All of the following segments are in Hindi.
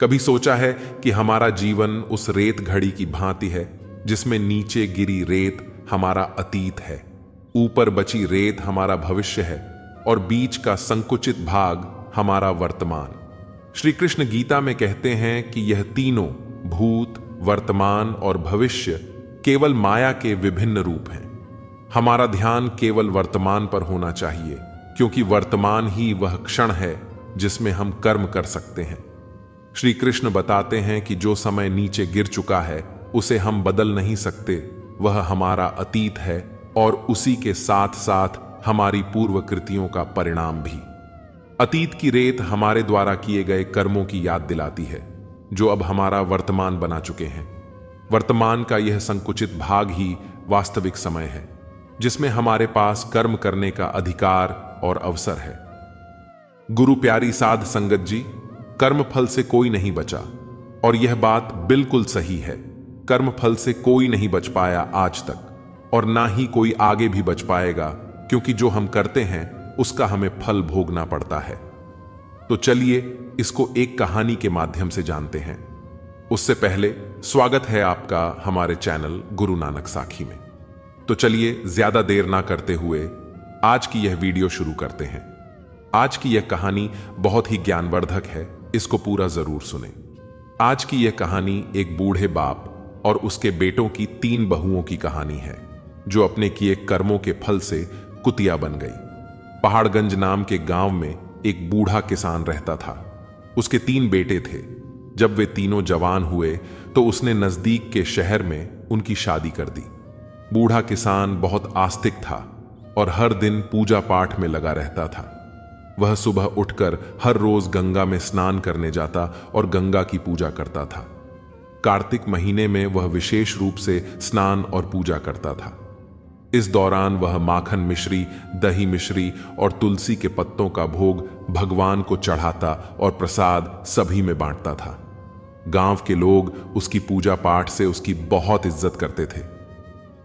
कभी सोचा है कि हमारा जीवन उस रेत घड़ी की भांति है जिसमें नीचे गिरी रेत हमारा अतीत है, ऊपर बची रेत हमारा भविष्य है और बीच का संकुचित भाग हमारा वर्तमान। श्री कृष्ण गीता में कहते हैं कि यह तीनों भूत, वर्तमान और भविष्य केवल माया के विभिन्न रूप हैं। हमारा ध्यान केवल वर्तमान पर होना चाहिए, क्योंकि वर्तमान ही वह क्षण है जिसमें हम कर्म कर सकते हैं। श्री कृष्ण बताते हैं कि जो समय नीचे गिर चुका है उसे हम बदल नहीं सकते, वह हमारा अतीत है और उसी के साथ साथ हमारी पूर्व कृतियों का परिणाम भी। अतीत की रेत हमारे द्वारा किए गए कर्मों की याद दिलाती है, जो अब हमारा वर्तमान बना चुके हैं। वर्तमान का यह संकुचित भाग ही वास्तविक समय है, जिसमें हमारे पास कर्म करने का अधिकार और अवसर है। गुरु प्यारी साध संगत जी, कर्म फल से कोई नहीं बचा, और यह बात बिल्कुल सही है। कर्म फल से कोई नहीं बच पाया आज तक, और ना ही कोई आगे भी बच पाएगा, क्योंकि जो हम करते हैं उसका हमें फल भोगना पड़ता है। तो चलिए इसको एक कहानी के माध्यम से जानते हैं। उससे पहले स्वागत है आपका हमारे चैनल गुरु नानक साखी में। तो चलिए ज्यादा देर ना करते हुए आज की यह वीडियो शुरू करते हैं। आज की यह कहानी बहुत ही ज्ञानवर्धक है, इसको पूरा जरूर सुने। आज की यह कहानी एक बूढ़े बाप और उसके बेटों की 3 बहुओं की कहानी है, जो अपने किए कर्मों के फल से कुतिया बन गई। पहाड़गंज नाम के गांव में एक बूढ़ा किसान रहता था। उसके 3 बेटे थे। जब वे तीनों जवान हुए तो उसने नजदीक के शहर में उनकी शादी कर दी। बूढ़ा किसान बहुत आस्तिक था और हर दिन पूजा पाठ में लगा रहता था। वह सुबह उठकर हर रोज गंगा में स्नान करने जाता और गंगा की पूजा करता था। कार्तिक महीने में वह विशेष रूप से स्नान और पूजा करता था। इस दौरान वह माखन मिश्री, दही मिश्री और तुलसी के पत्तों का भोग भगवान को चढ़ाता और प्रसाद सभी में बांटता था। गांव के लोग उसकी पूजा पाठ से उसकी बहुत इज्जत करते थे।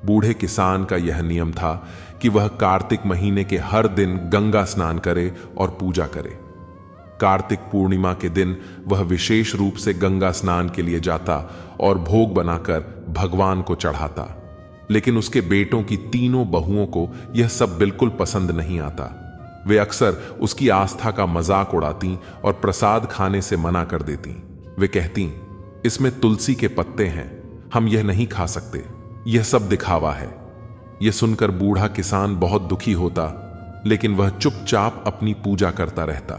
बूढ़े किसान का यह नियम था कि वह कार्तिक महीने के हर दिन गंगा स्नान करे और पूजा करे। कार्तिक पूर्णिमा के दिन वह विशेष रूप से गंगा स्नान के लिए जाता और भोग बनाकर भगवान को चढ़ाता। लेकिन उसके बेटों की तीनों बहुओं को यह सब बिल्कुल पसंद नहीं आता। वे अक्सर उसकी आस्था का मजाक उड़ाती और प्रसाद खाने से मना कर देती। वे कहती, इसमें तुलसी के पत्ते हैं, हम यह नहीं खा सकते, यह सब दिखावा है। यह सुनकर बूढ़ा किसान बहुत दुखी होता, लेकिन वह चुपचाप अपनी पूजा करता रहता।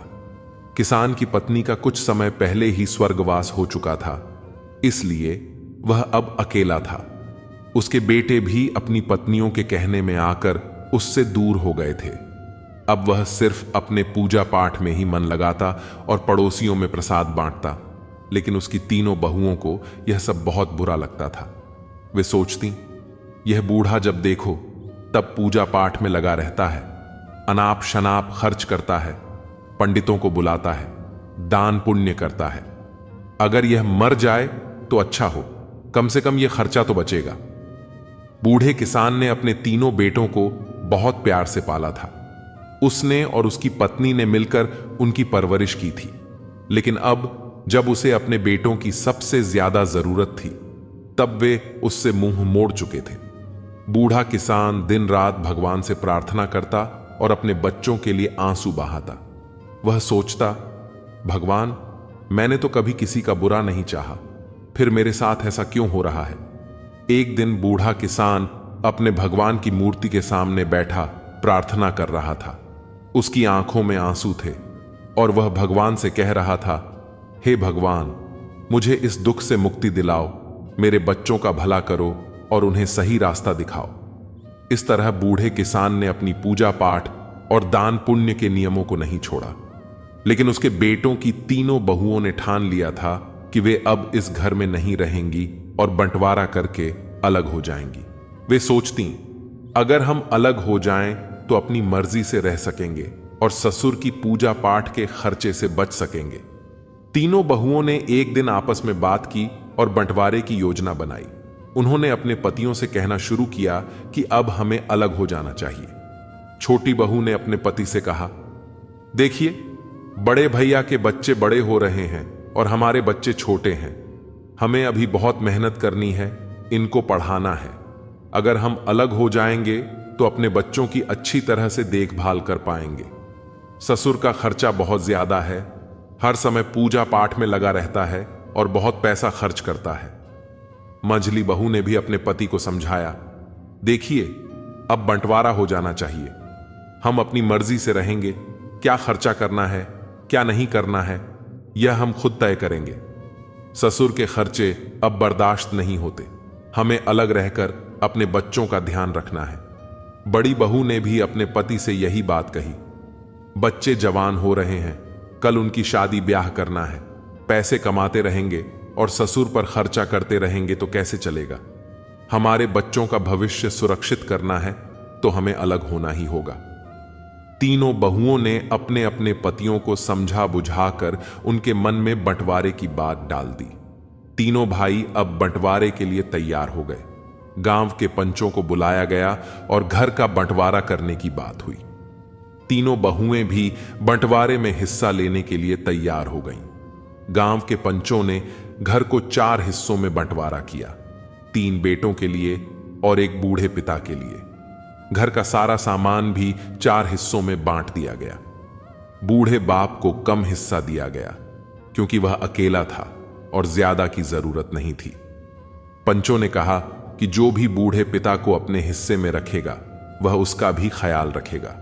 किसान की पत्नी का कुछ समय पहले ही स्वर्गवास हो चुका था, इसलिए वह अब अकेला था। उसके बेटे भी अपनी पत्नियों के कहने में आकर उससे दूर हो गए थे। अब वह सिर्फ अपने पूजा पाठ में ही मन लगाता और पड़ोसियों में प्रसाद बांटता। लेकिन उसकी तीनों बहुओं को यह सब बहुत बुरा लगता था। वे सोचती, यह बूढ़ा जब देखो तब पूजा पाठ में लगा रहता है, अनाप शनाप खर्च करता है, पंडितों को बुलाता है, दान पुण्य करता है। अगर यह मर जाए तो अच्छा हो, कम से कम यह खर्चा तो बचेगा। बूढ़े किसान ने अपने तीनों बेटों को बहुत प्यार से पाला था। उसने और उसकी पत्नी ने मिलकर उनकी परवरिश की थी। लेकिन अब जब उसे अपने बेटों की सबसे ज्यादा जरूरत थी, तब वे उससे मुंह मोड़ चुके थे। बूढ़ा किसान दिन रात भगवान से प्रार्थना करता और अपने बच्चों के लिए आंसू बहाता। वह सोचता, भगवान, मैंने तो कभी किसी का बुरा नहीं चाहा, फिर मेरे साथ ऐसा क्यों हो रहा है। एक दिन बूढ़ा किसान अपने भगवान की मूर्ति के सामने बैठा प्रार्थना कर रहा था। उसकी आंखों में आंसू थे और वह भगवान से कह रहा था, हे भगवान, मुझे इस दुख से मुक्ति दिलाओ, मेरे बच्चों का भला करो और उन्हें सही रास्ता दिखाओ। इस तरह बूढ़े किसान ने अपनी पूजा पाठ और दान पुण्य के नियमों को नहीं छोड़ा। लेकिन उसके बेटों की तीनों बहुओं ने ठान लिया था कि वे अब इस घर में नहीं रहेंगी और बंटवारा करके अलग हो जाएंगी। वे सोचती, अगर हम अलग हो जाएं तो अपनी मर्जी से रह सकेंगे और ससुर की पूजा पाठ के खर्चे से बच सकेंगे। तीनों बहुओं ने एक दिन आपस में बात की और बंटवारे की योजना बनाई। उन्होंने अपने पतियों से कहना शुरू किया कि अब हमें अलग हो जाना चाहिए। छोटी बहू ने अपने पति से कहा, देखिए, बड़े भैया के बच्चे बड़े हो रहे हैं और हमारे बच्चे छोटे हैं। हमें अभी बहुत मेहनत करनी है, इनको पढ़ाना है। अगर हम अलग हो जाएंगे तो अपने बच्चों की अच्छी तरह से देखभाल कर पाएंगे। ससुर का खर्चा बहुत ज्यादा है, हर समय पूजा पाठ में लगा रहता है और बहुत पैसा खर्च करता है। मंझली बहू ने भी अपने पति को समझाया, देखिए अब बंटवारा हो जाना चाहिए। हम अपनी मर्जी से रहेंगे, क्या खर्चा करना है क्या नहीं करना है यह हम खुद तय करेंगे। ससुर के खर्चे अब बर्दाश्त नहीं होते, हमें अलग रहकर अपने बच्चों का ध्यान रखना है। बड़ी बहू ने भी अपने पति से यही बात कही। बच्चे जवान हो रहे हैं, कल उनकी शादी ब्याह करना है। पैसे कमाते रहेंगे और ससुर पर खर्चा करते रहेंगे तो कैसे चलेगा। हमारे बच्चों का भविष्य सुरक्षित करना है तो हमें अलग होना ही होगा। तीनों बहुओं ने अपने अपने पतियों को समझा बुझाकर उनके मन में बंटवारे की बात डाल दी। तीनों भाई अब बंटवारे के लिए तैयार हो गए। गांव के पंचों को बुलाया गया और घर का बंटवारा करने की बात हुई। तीनों बहुएं भी बंटवारे में हिस्सा लेने के लिए तैयार हो गईं। गांव के पंचों ने घर को 4 हिस्सों में बंटवारा किया, 3 बेटों के लिए और एक बूढ़े पिता के लिए। घर का सारा सामान भी 4 हिस्सों में बांट दिया गया। बूढ़े बाप को कम हिस्सा दिया गया क्योंकि वह अकेला था और ज्यादा की जरूरत नहीं थी। पंचों ने कहा कि जो भी बूढ़े पिता को अपने हिस्से में रखेगा वह उसका भी ख्याल रखेगा।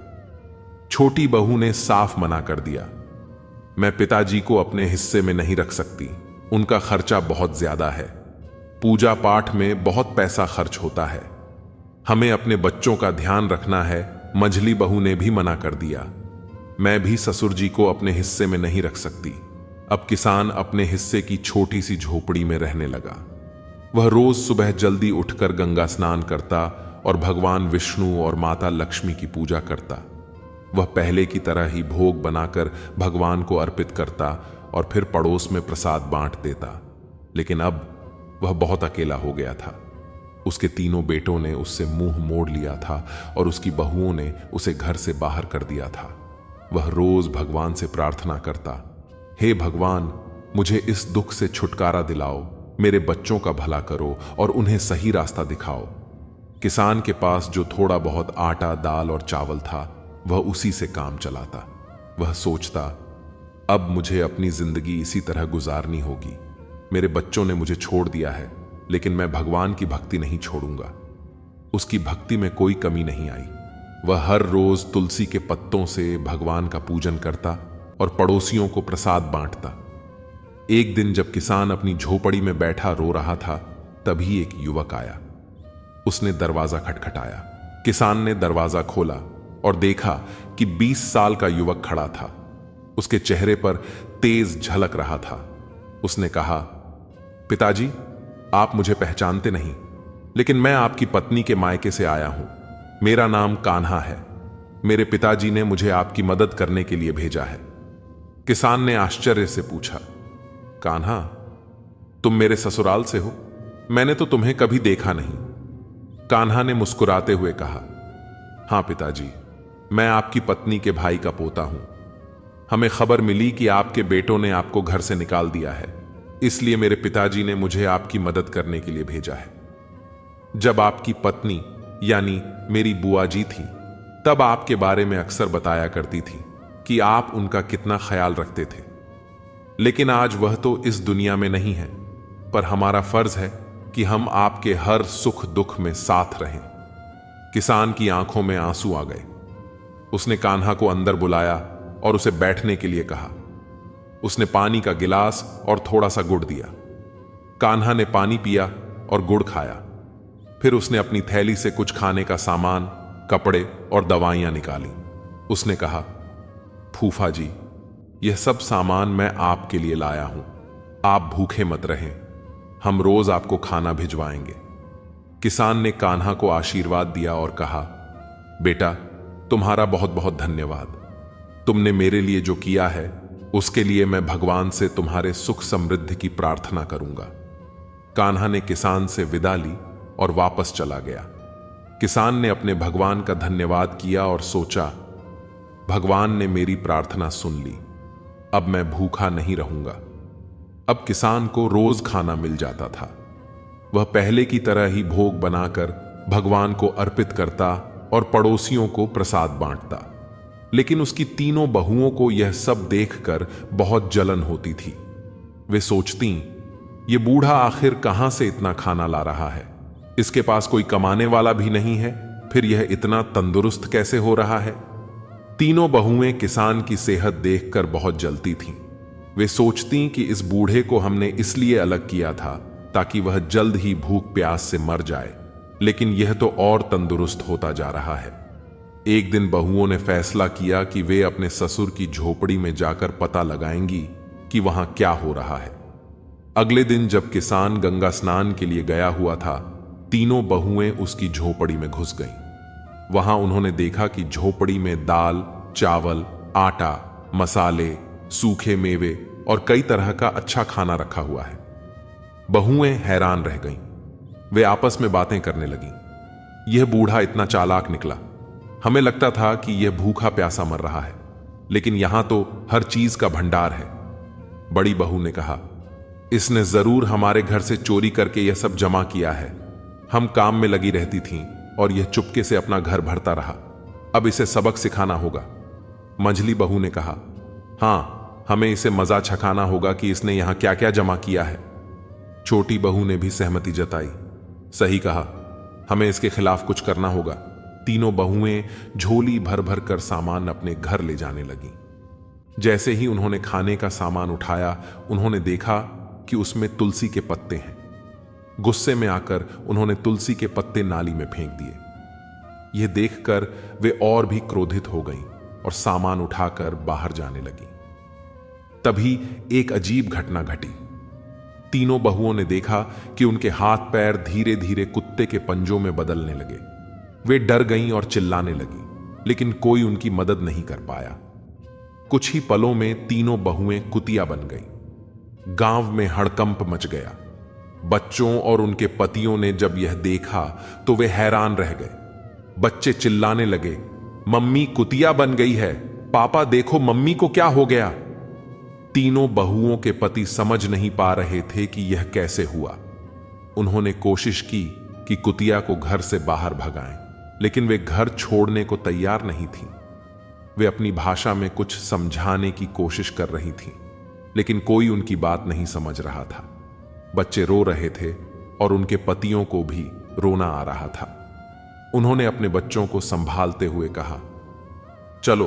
छोटी बहू ने साफ मना कर दिया, मैं पिताजी को अपने हिस्से में नहीं रख सकती, उनका खर्चा बहुत ज्यादा है, पूजा पाठ में बहुत पैसा खर्च होता है, हमें अपने बच्चों का ध्यान रखना है। मंझली बहू ने भी मना कर दिया, मैं भी ससुर जी को अपने हिस्से में नहीं रख सकती। अब किसान अपने हिस्से की छोटी सी झोपड़ी में रहने लगा। वह रोज सुबह जल्दी उठकर गंगा स्नान करता और भगवान विष्णु और माता लक्ष्मी की पूजा करता। वह पहले की तरह ही भोग बनाकर भगवान को अर्पित करता और फिर पड़ोस में प्रसाद बांट देता। लेकिन अब वह बहुत अकेला हो गया था। उसके तीनों बेटों ने उससे मुंह मोड़ लिया था और उसकी बहुओं ने उसे घर से बाहर कर दिया था। वह रोज भगवान से प्रार्थना करता, हे भगवान, मुझे इस दुख से छुटकारा दिलाओ, मेरे बच्चों का भला करो और उन्हें सही रास्ता दिखाओ। किसान के पास जो थोड़ा बहुत आटा, दाल और चावल था वह उसी से काम चलाता। वह सोचता, अब मुझे अपनी जिंदगी इसी तरह गुजारनी होगी। मेरे बच्चों ने मुझे छोड़ दिया है, लेकिन मैं भगवान की भक्ति नहीं छोड़ूंगा। उसकी भक्ति में कोई कमी नहीं आई। वह हर रोज तुलसी के पत्तों से भगवान का पूजन करता और पड़ोसियों को प्रसाद बांटता। एक दिन जब किसान अपनी झोपड़ी में बैठा रो रहा था, तभी एक युवक आया। उसने दरवाजा खटखटाया। किसान ने दरवाजा खोला और देखा कि 20 साल का युवक खड़ा था। उसके चेहरे पर तेज झलक रहा था। उसने कहा, पिताजी, आप मुझे पहचानते नहीं, लेकिन मैं आपकी पत्नी के मायके से आया हूं। मेरा नाम कान्हा है। मेरे पिताजी ने मुझे आपकी मदद करने के लिए भेजा है। किसान ने आश्चर्य से पूछा, कान्हा, तुम मेरे ससुराल से हो? मैंने तो तुम्हें कभी देखा नहीं। कान्हा ने मुस्कुराते हुए कहा, हां पिताजी, मैं आपकी पत्नी के भाई का पोता हूं। हमें खबर मिली कि आपके बेटों ने आपको घर से निकाल दिया है, इसलिए मेरे पिताजी ने मुझे आपकी मदद करने के लिए भेजा है। जब आपकी पत्नी यानी मेरी बुआ जी थी, तब आपके बारे में अक्सर बताया करती थी कि आप उनका कितना ख्याल रखते थे। लेकिन आज वह तो इस दुनिया में नहीं है, पर हमारा फर्ज है कि हम आपके हर सुख दुख में साथ रहें। किसान की आंखों में आंसू आ गए। उसने कान्हा को अंदर बुलाया और उसे बैठने के लिए कहा। उसने पानी का गिलास और थोड़ा सा गुड़ दिया। कान्हा ने पानी पिया और गुड़ खाया। फिर उसने अपनी थैली से कुछ खाने का सामान, कपड़े और दवाइयां निकाली। उसने कहा, फूफा जी, यह सब सामान मैं आपके लिए लाया हूं। आप भूखे मत रहें, हम रोज आपको खाना भिजवाएंगे। किसान ने कान्हा को आशीर्वाद दिया और कहा, बेटा, तुम्हारा बहुत बहुत धन्यवाद। तुमने मेरे लिए जो किया है उसके लिए मैं भगवान से तुम्हारे सुख समृद्धि की प्रार्थना करूंगा। कान्हा ने किसान से विदा ली और वापस चला गया। किसान ने अपने भगवान का धन्यवाद किया और सोचा, भगवान ने मेरी प्रार्थना सुन ली, अब मैं भूखा नहीं रहूंगा। अब किसान को रोज खाना मिल जाता था। वह पहले की तरह ही भोग बनाकर भगवान को अर्पित करता और पड़ोसियों को प्रसाद बांटता। लेकिन उसकी तीनों बहुओं को यह सब देखकर बहुत जलन होती थी। वे सोचती, ये बूढ़ा आखिर कहां से इतना खाना ला रहा है? इसके पास कोई कमाने वाला भी नहीं है, फिर यह इतना तंदुरुस्त कैसे हो रहा है? तीनों बहुएं किसान की सेहत देखकर बहुत जलती थीं। वे सोचती कि इस बूढ़े को हमने इसलिए अलग किया था ताकि वह जल्द ही भूख प्यास से मर जाए, लेकिन यह तो और तंदुरुस्त होता जा रहा है। एक दिन बहुओं ने फैसला किया कि वे अपने ससुर की झोपड़ी में जाकर पता लगाएंगी कि वहां क्या हो रहा है। अगले दिन जब किसान गंगा स्नान के लिए गया हुआ था, तीनों बहुएं उसकी झोपड़ी में घुस गईं। वहां उन्होंने देखा कि झोपड़ी में दाल, चावल, आटा, मसाले, सूखे मेवे और कई तरह का अच्छा खाना रखा हुआ है। बहुएं हैरान रह गईं। वे आपस में बातें करने लगीं। यह बूढ़ा इतना चालाक निकला। हमें लगता था कि यह भूखा प्यासा मर रहा है, लेकिन यहां तो हर चीज का भंडार है। बड़ी बहू ने कहा, इसने जरूर हमारे घर से चोरी करके यह सब जमा किया है। हम काम में लगी रहती थीं और यह चुपके से अपना घर भरता रहा। अब इसे सबक सिखाना होगा। मंझली बहू ने कहा, हां, हमें इसे मजा छकाना होगा कि इसने यहां क्या क्या जमा किया है। छोटी बहू ने भी सहमति जताई, सही कहा, हमें इसके खिलाफ कुछ करना होगा। तीनों बहुएं झोली भर भर कर सामान अपने घर ले जाने लगीं। जैसे ही उन्होंने खाने का सामान उठाया, उन्होंने देखा कि उसमें तुलसी के पत्ते हैं। गुस्से में आकर उन्होंने तुलसी के पत्ते नाली में फेंक दिए। यह देखकर वे और भी क्रोधित हो गईं और सामान उठाकर बाहर जाने लगीं। तभी एक अजीब घटना घटी। तीनों बहुओं ने देखा कि उनके हाथ पैर धीरे धीरे कुत्ते के पंजों में बदलने लगे। वे डर गईं और चिल्लाने लगीं, लेकिन कोई उनकी मदद नहीं कर पाया। कुछ ही पलों में तीनों बहुएं कुतिया बन गईं। गांव में हड़कंप मच गया। बच्चों और उनके पतियों ने जब यह देखा तो वे हैरान रह गए। बच्चे चिल्लाने लगे, मम्मी कुतिया बन गई है, पापा देखो मम्मी को क्या हो गया। तीनों बहुओं के पति समझ नहीं पा रहे थे कि यह कैसे हुआ। उन्होंने कोशिश की कि कुतिया को घर से बाहर भगाएं, लेकिन वे घर छोड़ने को तैयार नहीं थीं। वे अपनी भाषा में कुछ समझाने की कोशिश कर रही थीं, लेकिन कोई उनकी बात नहीं समझ रहा था। बच्चे रो रहे थे और उनके पतियों को भी रोना आ रहा था। उन्होंने अपने बच्चों को संभालते हुए कहा, चलो,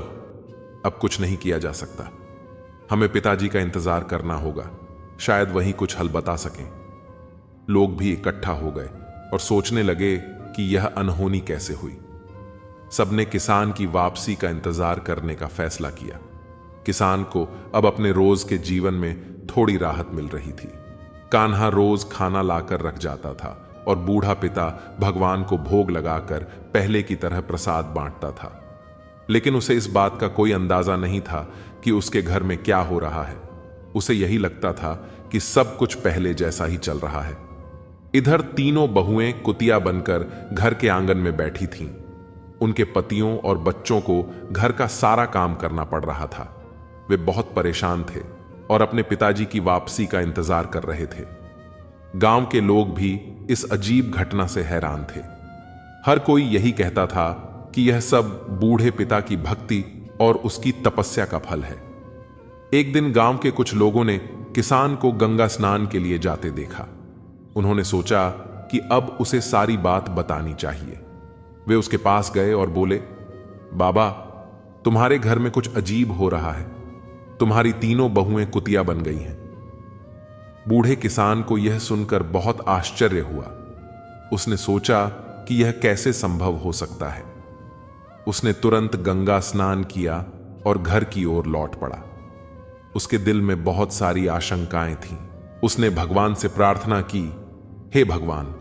अब कुछ नहीं किया जा सकता। हमें पिताजी का इंतजार करना होगा, शायद वही कुछ हल बता सकें। लोग भी इकट्ठा हो गए और सोचने लगे कि यह अनहोनी कैसे हुई। सबने किसान की वापसी का इंतजार करने का फैसला किया। किसान को अब अपने रोज के जीवन में थोड़ी राहत मिल रही थी। कान्हा रोज खाना लाकर रख जाता था और बूढ़ा पिता भगवान को भोग लगाकर पहले की तरह प्रसाद बांटता था। लेकिन उसे इस बात का कोई अंदाजा नहीं था कि उसके घर में क्या हो रहा है। उसे यही लगता था कि सब कुछ पहले जैसा ही चल रहा है। इधर तीनों बहुएं कुतिया बनकर घर के आंगन में बैठी थीं। उनके पतियों और बच्चों को घर का सारा काम करना पड़ रहा था। वे बहुत परेशान थे और अपने पिताजी की वापसी का इंतजार कर रहे थे। गांव के लोग भी इस अजीब घटना से हैरान थे। हर कोई यही कहता था कि यह सब बूढ़े पिता की भक्ति और उसकी तपस्या का फल है। एक दिन गांव के कुछ लोगों ने किसान को गंगा स्नान के लिए जाते देखा। उन्होंने सोचा कि अब उसे सारी बात बतानी चाहिए। वे उसके पास गए और बोले, बाबा, तुम्हारे घर में कुछ अजीब हो रहा है। तुम्हारी तीनों बहुएं कुतिया बन गई हैं। बूढ़े किसान को यह सुनकर बहुत आश्चर्य हुआ। उसने सोचा कि यह कैसे संभव हो सकता है। उसने तुरंत गंगा स्नान किया और घर की ओर लौट पड़ा। उसके दिल में बहुत सारी आशंकाएं थीं। उसने भगवान से प्रार्थना की, हे भगवान,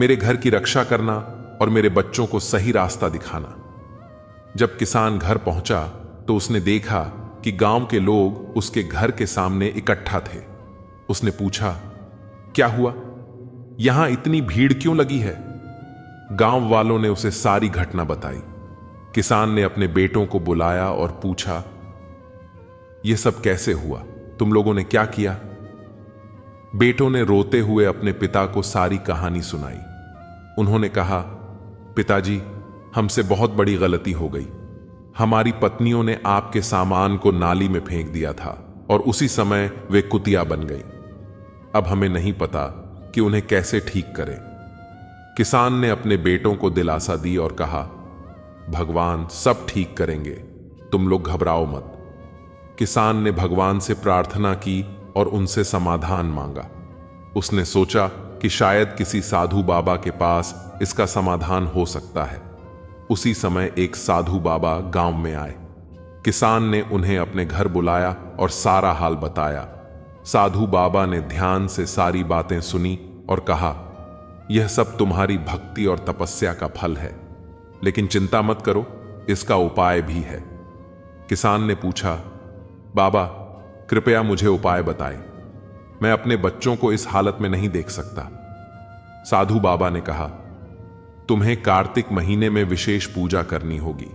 मेरे घर की रक्षा करना और मेरे बच्चों को सही रास्ता दिखाना। जब किसान घर पहुंचा तो उसने देखा कि गांव के लोग उसके घर के सामने इकट्ठा थे। उसने पूछा, क्या हुआ? यहां इतनी भीड़ क्यों लगी है? गांव वालों ने उसे सारी घटना बताई। किसान ने अपने बेटों को बुलाया और पूछा, यह सब कैसे हुआ? तुम लोगों ने क्या किया? बेटों ने रोते हुए अपने पिता को सारी कहानी सुनाई। उन्होंने कहा, पिताजी, हमसे बहुत बड़ी गलती हो गई। हमारी पत्नियों ने आपके सामान को नाली में फेंक दिया था और उसी समय वे कुतिया बन गई। अब हमें नहीं पता कि उन्हें कैसे ठीक करें। किसान ने अपने बेटों को दिलासा दी और कहा, भगवान सब ठीक करेंगे, तुम लोग घबराओ मत। किसान ने भगवान से प्रार्थना की और उनसे समाधान मांगा। उसने सोचा कि शायद किसी साधु बाबा के पास इसका समाधान हो सकता है। उसी समय एक साधु बाबा गांव में आए। किसान ने उन्हें अपने घर बुलाया और सारा हाल बताया। साधु बाबा ने ध्यान से सारी बातें सुनी और कहा, यह सब तुम्हारी भक्ति और तपस्या का फल है, लेकिन चिंता मत करो, इसका उपाय भी है। किसान ने पूछा, बाबा, कृपया मुझे उपाय बताएं, मैं अपने बच्चों को इस हालत में नहीं देख सकता। साधु बाबा ने कहा, तुम्हें कार्तिक महीने में विशेष पूजा करनी होगी।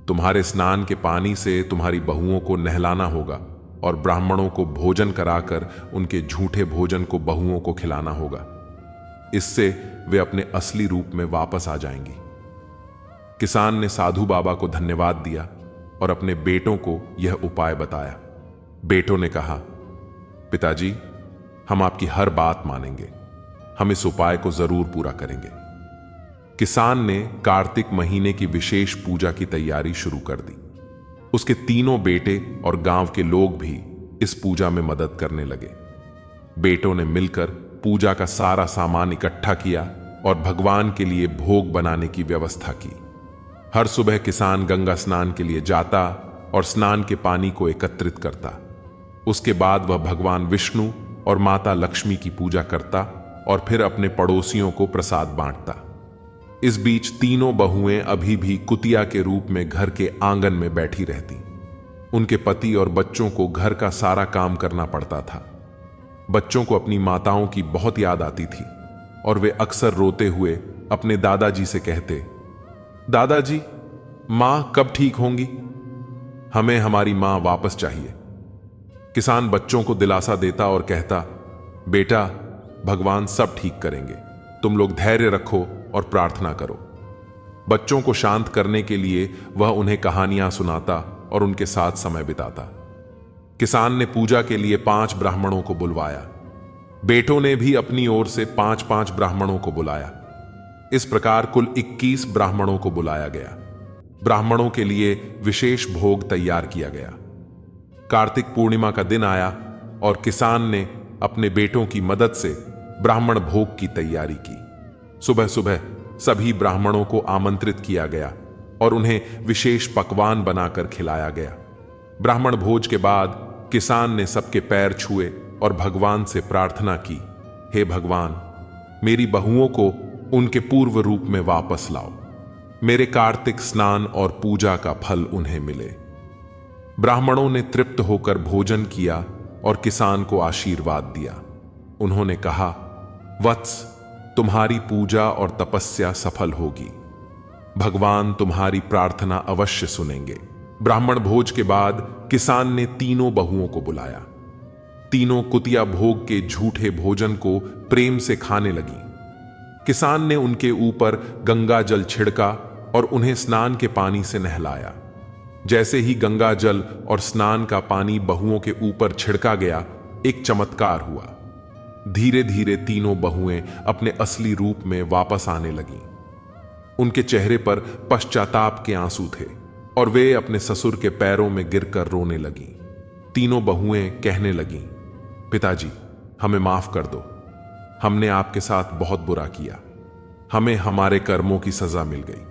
तुम्हारे स्नान के पानी से तुम्हारी बहुओं को नहलाना होगा और ब्राह्मणों को भोजन कराकर उनके झूठे भोजन को बहुओं को खिलाना होगा। इससे वे अपने असली रूप में वापस आ जाएंगी। किसान ने साधु बाबा को धन्यवाद दिया और अपने बेटों को यह उपाय बताया। बेटों ने कहा, पिताजी, हम आपकी हर बात मानेंगे, हम इस उपाय को जरूर पूरा करेंगे। किसान ने कार्तिक महीने की विशेष पूजा की तैयारी शुरू कर दी। उसके तीनों बेटे और गांव के लोग भी इस पूजा में मदद करने लगे। बेटों ने मिलकर पूजा का सारा सामान इकट्ठा किया और भगवान के लिए भोग बनाने की व्यवस्था की। हर सुबह किसान गंगा स्नान के लिए जाता और स्नान के पानी को एकत्रित करता। उसके बाद वह भगवान विष्णु और माता लक्ष्मी की पूजा करता और फिर अपने पड़ोसियों को प्रसाद बांटता। इस बीच तीनों बहुएं अभी भी कुतिया के रूप में घर के आंगन में बैठी रहती। उनके पति और बच्चों को घर का सारा काम करना पड़ता था। बच्चों को अपनी माताओं की बहुत याद आती थी और वे अक्सर रोते हुए अपने दादाजी से कहते, दादाजी, मां कब ठीक होंगी? हमें हमारी मां वापस चाहिए। किसान बच्चों को दिलासा देता और कहता, बेटा, भगवान सब ठीक करेंगे, तुम लोग धैर्य रखो और प्रार्थना करो। बच्चों को शांत करने के लिए वह उन्हें कहानियां सुनाता और उनके साथ समय बिताता। किसान ने पूजा के लिए 5 ब्राह्मणों को बुलवाया। बेटों ने भी अपनी ओर से 5-5 ब्राह्मणों को बुलाया। इस प्रकार कुल 21 ब्राह्मणों को बुलाया गया। ब्राह्मणों के लिए विशेष भोग तैयार किया गया। कार्तिक पूर्णिमा का दिन आया और किसान ने अपने बेटों की मदद से ब्राह्मण भोग की तैयारी की। सुबह सुबह सभी ब्राह्मणों को आमंत्रित किया गया और उन्हें विशेष पकवान बनाकर खिलाया गया। ब्राह्मण भोज के बाद किसान ने सबके पैर छुए और भगवान से प्रार्थना की, हे भगवान, मेरी बहुओं को उनके पूर्व रूप में वापस लाओ। मेरे कार्तिक स्नान और पूजा का फल उन्हें मिले। ब्राह्मणों ने तृप्त होकर भोजन किया और किसान को आशीर्वाद दिया। उन्होंने कहा, वत्स, तुम्हारी पूजा और तपस्या सफल होगी। भगवान तुम्हारी प्रार्थना अवश्य सुनेंगे। ब्राह्मण भोज के बाद किसान ने तीनों बहुओं को बुलाया। तीनों कुतिया भोग के झूठे भोजन को प्रेम से खाने लगी। किसान ने उनके ऊपर गंगा जल छिड़का और उन्हें स्नान के पानी से नहलाया। जैसे ही गंगा जल और स्नान का पानी बहुओं के ऊपर छिड़का गया, एक चमत्कार हुआ। धीरे धीरे तीनों बहुएं अपने असली रूप में वापस आने लगीं। उनके चेहरे पर पश्चाताप के आंसू थे और वे अपने ससुर के पैरों में गिरकर रोने लगीं। तीनों बहुएं कहने लगीं, पिताजी, हमें माफ कर दो, हमने आपके साथ बहुत बुरा किया, हमें हमारे कर्मों की सजा मिल गई।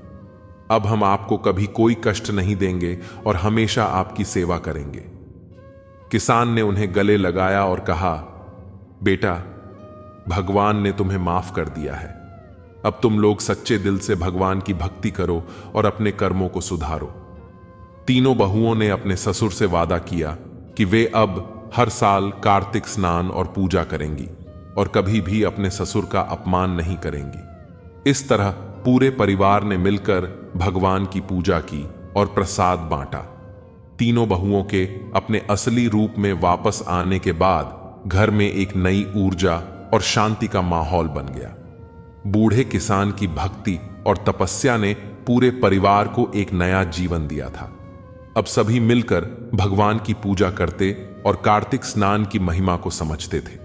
अब हम आपको कभी कोई कष्ट नहीं देंगे और हमेशा आपकी सेवा करेंगे। किसान ने उन्हें गले लगाया और कहा, बेटा, भगवान ने तुम्हें माफ कर दिया है। अब तुम लोग सच्चे दिल से भगवान की भक्ति करो और अपने कर्मों को सुधारो। तीनों बहुओं ने अपने ससुर से वादा किया कि वे अब हर साल कार्तिक स्नान और पूजा करेंगी और कभी भी अपने ससुर का अपमान नहीं करेंगी। इस तरह पूरे परिवार ने मिलकर भगवान की पूजा की और प्रसाद बांटा। तीनों बहुओं के अपने असली रूप में वापस आने के बाद घर में एक नई ऊर्जा और शांति का माहौल बन गया। बूढ़े किसान की भक्ति और तपस्या ने पूरे परिवार को एक नया जीवन दिया था। अब सभी मिलकर भगवान की पूजा करते और कार्तिक स्नान की महिमा को समझते थे।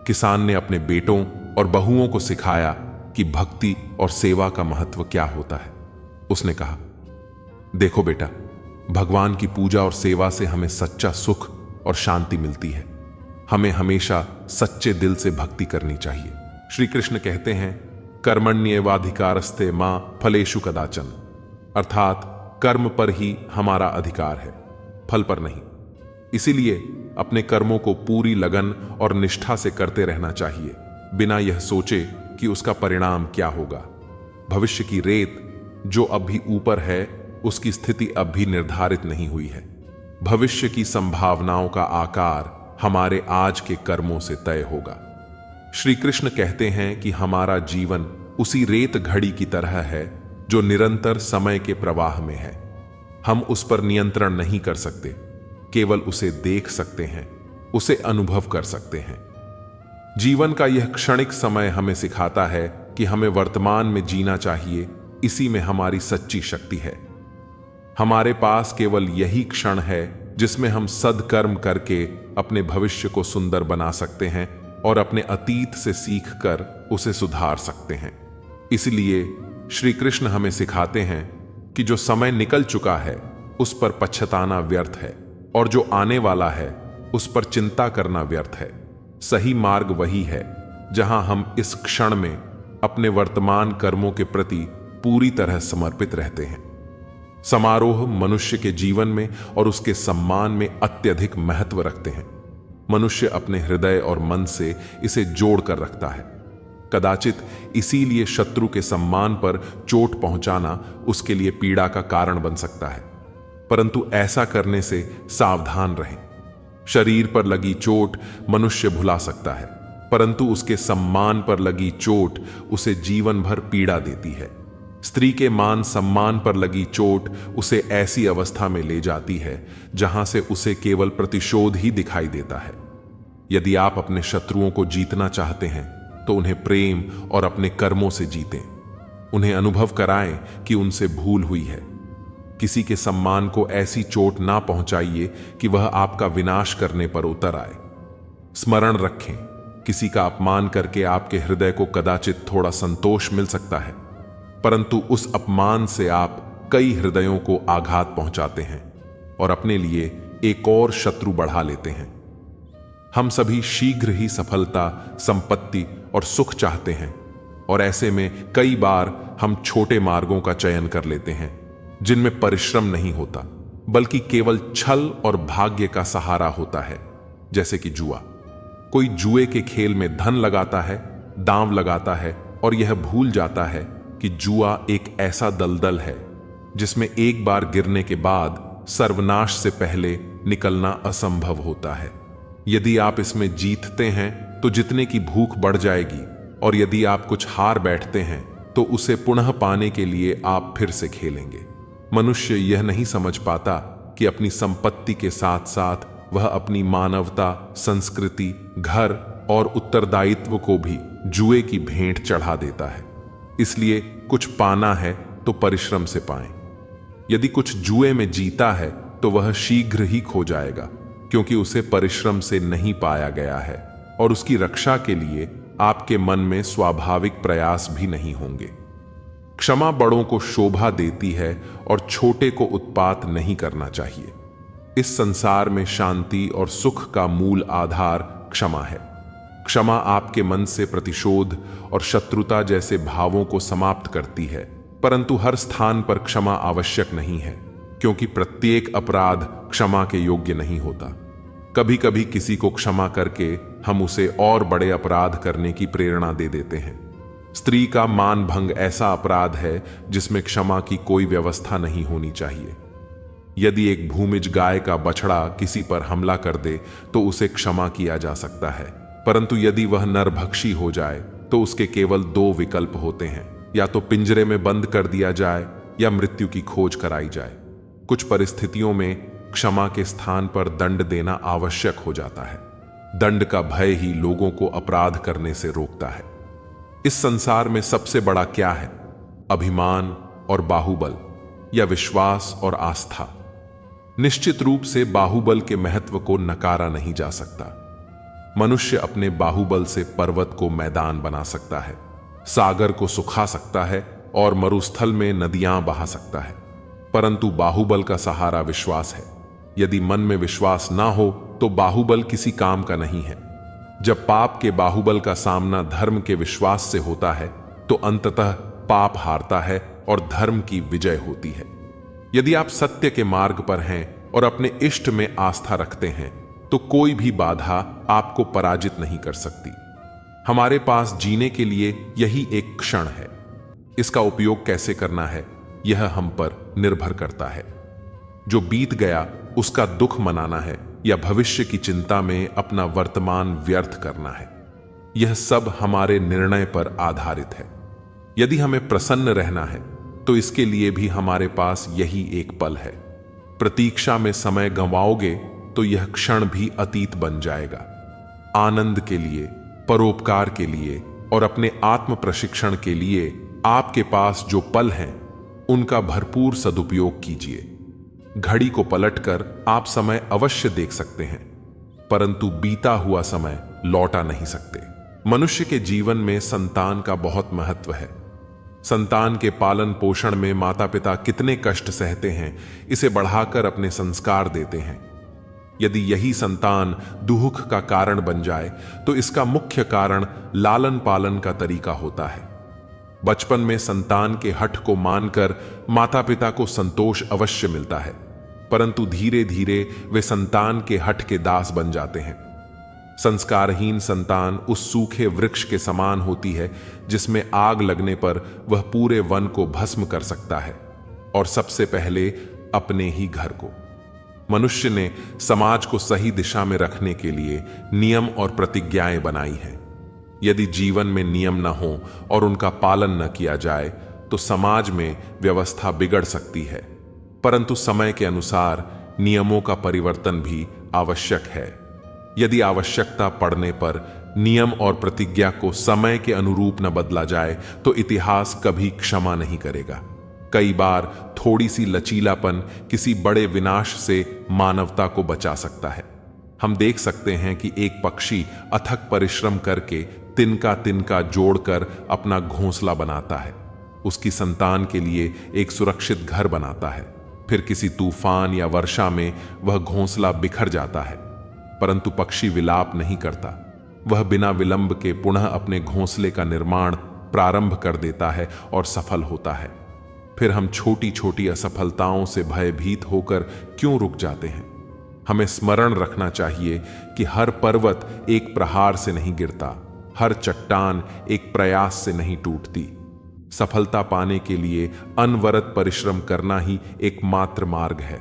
किसान ने अपने बेटों और बहुओं को सिखाया कि भक्ति और सेवा का महत्व क्या होता है। उसने कहा, देखो बेटा, भगवान की पूजा और सेवा से हमें सच्चा सुख और शांति मिलती है। हमें हमेशा सच्चे दिल से भक्ति करनी चाहिए। श्री कृष्ण कहते हैं, कर्मण्येवाधिकारस्ते मां फलेषु कदाचन, अर्थात कर्म पर ही हमारा अधिकार है, फल पर नहीं। इसीलिए अपने कर्मों को पूरी लगन और निष्ठा से करते रहना चाहिए, बिना यह सोचे कि उसका परिणाम क्या होगा। भविष्य की रेत जो अब भी ऊपर है, उसकी स्थिति अब भी निर्धारित नहीं हुई है। भविष्य की संभावनाओं का आकार हमारे आज के कर्मों से तय होगा। श्री कृष्ण कहते हैं कि हमारा जीवन उसी रेत घड़ी की तरह है जो निरंतर समय के प्रवाह में है। हम उस पर नियंत्रण नहीं कर सकते, केवल उसे देख सकते हैं, उसे अनुभव कर सकते हैं। जीवन का यह क्षणिक समय हमें सिखाता है कि हमें वर्तमान में जीना चाहिए। इसी में हमारी सच्ची शक्ति है। हमारे पास केवल यही क्षण है जिसमें हम सद्कर्म करके अपने भविष्य को सुंदर बना सकते हैं और अपने अतीत से सीखकर उसे सुधार सकते हैं। इसलिए श्री कृष्ण हमें सिखाते हैं कि जो समय निकल चुका है उस पर पछताना व्यर्थ है, और जो आने वाला है उस पर चिंता करना व्यर्थ है। सही मार्ग वही है जहां हम इस क्षण में अपने वर्तमान कर्मों के प्रति पूरी तरह समर्पित रहते हैं। समारोह मनुष्य के जीवन में और उसके सम्मान में अत्यधिक महत्व रखते हैं। मनुष्य अपने हृदय और मन से इसे जोड़ कर रखता है। कदाचित इसीलिए शत्रु के सम्मान पर चोट पहुंचाना उसके लिए पीड़ा का कारण बन सकता है, परंतु ऐसा करने से सावधान रहें। शरीर पर लगी चोट मनुष्य भुला सकता है, परंतु उसके सम्मान पर लगी चोट उसे जीवन भर पीड़ा देती है। स्त्री के मान सम्मान पर लगी चोट उसे ऐसी अवस्था में ले जाती है जहां से उसे केवल प्रतिशोध ही दिखाई देता है। यदि आप अपने शत्रुओं को जीतना चाहते हैं तो उन्हें प्रेम और अपने कर्मों से जीतें। उन्हें अनुभव कराएं कि उनसे भूल हुई है। किसी के सम्मान को ऐसी चोट ना पहुंचाइए कि वह आपका विनाश करने पर उतर आए। स्मरण रखें, किसी का अपमान करके आपके हृदय को कदाचित थोड़ा संतोष मिल सकता है, परंतु उस अपमान से आप कई हृदयों को आघात पहुंचाते हैं और अपने लिए एक और शत्रु बढ़ा लेते हैं। हम सभी शीघ्र ही सफलता, संपत्ति और सुख चाहते हैं, और ऐसे में कई बार हम छोटे मार्गों का चयन कर लेते हैं जिनमें परिश्रम नहीं होता, बल्कि केवल छल और भाग्य का सहारा होता है। जैसे कि जुआ। कोई जुए के खेल में धन लगाता है, दांव लगाता है और यह भूल जाता है कि जुआ एक ऐसा दलदल है जिसमें एक बार गिरने के बाद सर्वनाश से पहले निकलना असंभव होता है। यदि आप इसमें जीतते हैं तो जीतने की भूख बढ़ जाएगी, और यदि आप कुछ हार बैठते हैं तो उसे पुनः पाने के लिए आप फिर से खेलेंगे। मनुष्य यह नहीं समझ पाता कि अपनी संपत्ति के साथ साथ वह अपनी मानवता, संस्कृति, घर और उत्तरदायित्व को भी जुए की भेंट चढ़ा देता है। इसलिए कुछ पाना है तो परिश्रम से पाएं। यदि कुछ जुए में जीता है तो वह शीघ्र ही खो जाएगा, क्योंकि उसे परिश्रम से नहीं पाया गया है, और उसकी रक्षा के लिए आपके मन में स्वाभाविक प्रयास भी नहीं होंगे। क्षमा बड़ों को शोभा देती है और छोटे को उत्पात नहीं करना चाहिए। इस संसार में शांति और सुख का मूल आधार क्षमा है। क्षमा आपके मन से प्रतिशोध और शत्रुता जैसे भावों को समाप्त करती है, परंतु हर स्थान पर क्षमा आवश्यक नहीं है, क्योंकि प्रत्येक अपराध क्षमा के योग्य नहीं होता। कभी कभी किसी को क्षमा करके हम उसे और बड़े अपराध करने की प्रेरणा दे देते हैं। स्त्री का मान भंग ऐसा अपराध है जिसमें क्षमा की कोई व्यवस्था नहीं होनी चाहिए। यदि एक भूमिज गाय का बछड़ा किसी पर हमला कर दे तो उसे क्षमा किया जा सकता है, परंतु यदि वह नरभक्षी हो जाए तो उसके केवल दो विकल्प होते हैं, या तो पिंजरे में बंद कर दिया जाए या मृत्यु की खोज कराई जाए। कुछ परिस्थितियों में क्षमा के स्थान पर दंड देना आवश्यक हो जाता है। दंड का भय ही लोगों को अपराध करने से रोकता है। इस संसार में सबसे बड़ा क्या है? अभिमान और बाहुबल, या विश्वास और आस्था? निश्चित रूप से बाहुबल के महत्व को नकारा नहीं जा सकता। मनुष्य अपने बाहुबल से पर्वत को मैदान बना सकता है, सागर को सुखा सकता है और मरुस्थल में नदियां बहा सकता है, परंतु बाहुबल का सहारा विश्वास है। यदि मन में विश्वास ना हो तो बाहुबल किसी काम का नहीं है। जब पाप के बाहुबल का सामना धर्म के विश्वास से होता है तो अंततः पाप हारता है और धर्म की विजय होती है। यदि आप सत्य के मार्ग पर हैं और अपने इष्ट में आस्था रखते हैं तो कोई भी बाधा आपको पराजित नहीं कर सकती। हमारे पास जीने के लिए यही एक क्षण है। इसका उपयोग कैसे करना है यह हम पर निर्भर करता है। जो बीत गया उसका दुख मनाना है या भविष्य की चिंता में अपना वर्तमान व्यर्थ करना है, यह सब हमारे निर्णय पर आधारित है। यदि हमें प्रसन्न रहना है तो इसके लिए भी हमारे पास यही एक पल है। प्रतीक्षा में समय गंवाओगे तो यह क्षण भी अतीत बन जाएगा। आनंद के लिए, परोपकार के लिए और अपने आत्म प्रशिक्षण के लिए आपके पास जो पल हैं उनका भरपूर सदुपयोग कीजिए। घड़ी को पलटकर आप समय अवश्य देख सकते हैं, परंतु बीता हुआ समय लौटा नहीं सकते। मनुष्य के जीवन में संतान का बहुत महत्व है। संतान के पालन पोषण में माता पिता कितने कष्ट सहते हैं, इसे बढ़ाकर अपने संस्कार देते हैं। यदि यही संतान दुख का कारण बन जाए तो इसका मुख्य कारण लालन पालन का तरीका होता है। बचपन में संतान के हठ को मानकर माता पिता को संतोष अवश्य मिलता है, परंतु धीरे धीरे वे संतान के हठ के दास बन जाते हैं। संस्कारहीन संतान उस सूखे वृक्ष के समान होती है जिसमें आग लगने पर वह पूरे वन को भस्म कर सकता है, और सबसे पहले अपने ही घर को। मनुष्य ने समाज को सही दिशा में रखने के लिए नियम और प्रतिज्ञाएं बनाई हैं। यदि जीवन में नियम न हो और उनका पालन न किया जाए तो समाज में व्यवस्था बिगड़ सकती है, परंतु समय के अनुसार नियमों का परिवर्तन भी आवश्यक है। यदि आवश्यकता पड़ने पर नियम और प्रतिज्ञा को समय के अनुरूप न बदला जाए तो इतिहास कभी क्षमा नहीं करेगा। कई बार थोड़ी सी लचीलापन किसी बड़े विनाश से मानवता को बचा सकता है। हम देख सकते हैं कि एक पक्षी अथक परिश्रम करके तिनका तिनका जोड़कर अपना घोंसला बनाता है, उसकी संतान के लिए एक सुरक्षित घर बनाता है। फिर किसी तूफान या वर्षा में वह घोंसला बिखर जाता है, परंतु पक्षी विलाप नहीं करता। वह बिना विलंब के पुनः अपने घोंसले का निर्माण प्रारंभ कर देता है और सफल होता है। फिर हम छोटी छोटी असफलताओं से भयभीत होकर क्यों रुक जाते हैं? हमें स्मरण रखना चाहिए कि हर पर्वत एक प्रहार से नहीं गिरता, हर चट्टान एक प्रयास से नहीं टूटती। सफलता पाने के लिए अनवरत परिश्रम करना ही एकमात्र मार्ग है।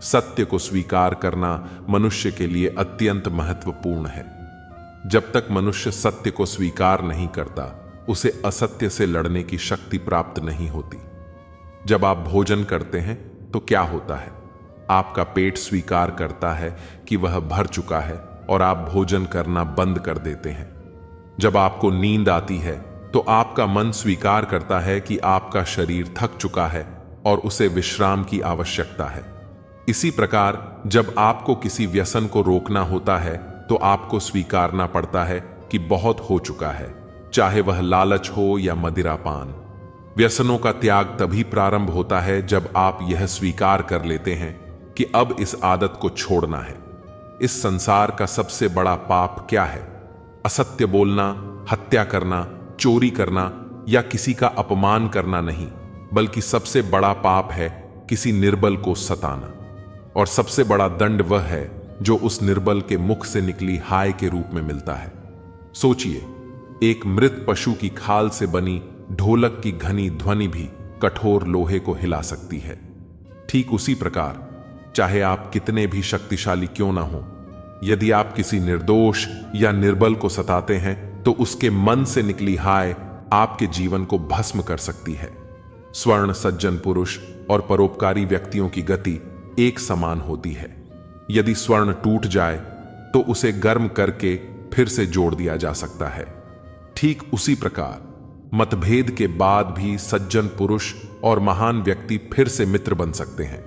सत्य को स्वीकार करना मनुष्य के लिए अत्यंत महत्वपूर्ण है। जब तक मनुष्य सत्य को स्वीकार नहीं करता, उसे असत्य से लड़ने की शक्ति प्राप्त नहीं होती। जब आप भोजन करते हैं तो क्या होता है? आपका पेट स्वीकार करता है कि वह भर चुका है और आप भोजन करना बंद कर देते हैं। जब आपको नींद आती है तो आपका मन स्वीकार करता है कि आपका शरीर थक चुका है और उसे विश्राम की आवश्यकता है। इसी प्रकार जब आपको किसी व्यसन को रोकना होता है तो आपको स्वीकारना पड़ता है कि बहुत हो चुका है, चाहे वह लालच हो या मदिरापान। व्यसनों का त्याग तभी प्रारंभ होता है जब आप यह स्वीकार कर लेते हैं कि अब इस आदत को छोड़ना है। इस संसार का सबसे बड़ा पाप क्या है? असत्य बोलना, हत्या करना, चोरी करना या किसी का अपमान करना नहीं, बल्कि सबसे बड़ा पाप है किसी निर्बल को सताना। और सबसे बड़ा दंड वह है जो उस निर्बल के मुख से निकली हाय के रूप में मिलता है। सोचिए, एक मृत पशु की खाल से बनी ढोलक की घनी ध्वनि भी कठोर लोहे को हिला सकती है। ठीक उसी प्रकार चाहे आप कितने भी शक्तिशाली क्यों ना हो, यदि आप किसी निर्दोष या निर्बल को सताते हैं तो उसके मन से निकली हाय आपके जीवन को भस्म कर सकती है। स्वर्ण सज्जन पुरुष और परोपकारी व्यक्तियों की गति एक समान होती है। यदि स्वर्ण टूट जाए तो उसे गर्म करके फिर से जोड़ दिया जा सकता है। ठीक उसी प्रकार मतभेद के बाद भी सज्जन पुरुष और महान व्यक्ति फिर से मित्र बन सकते हैं,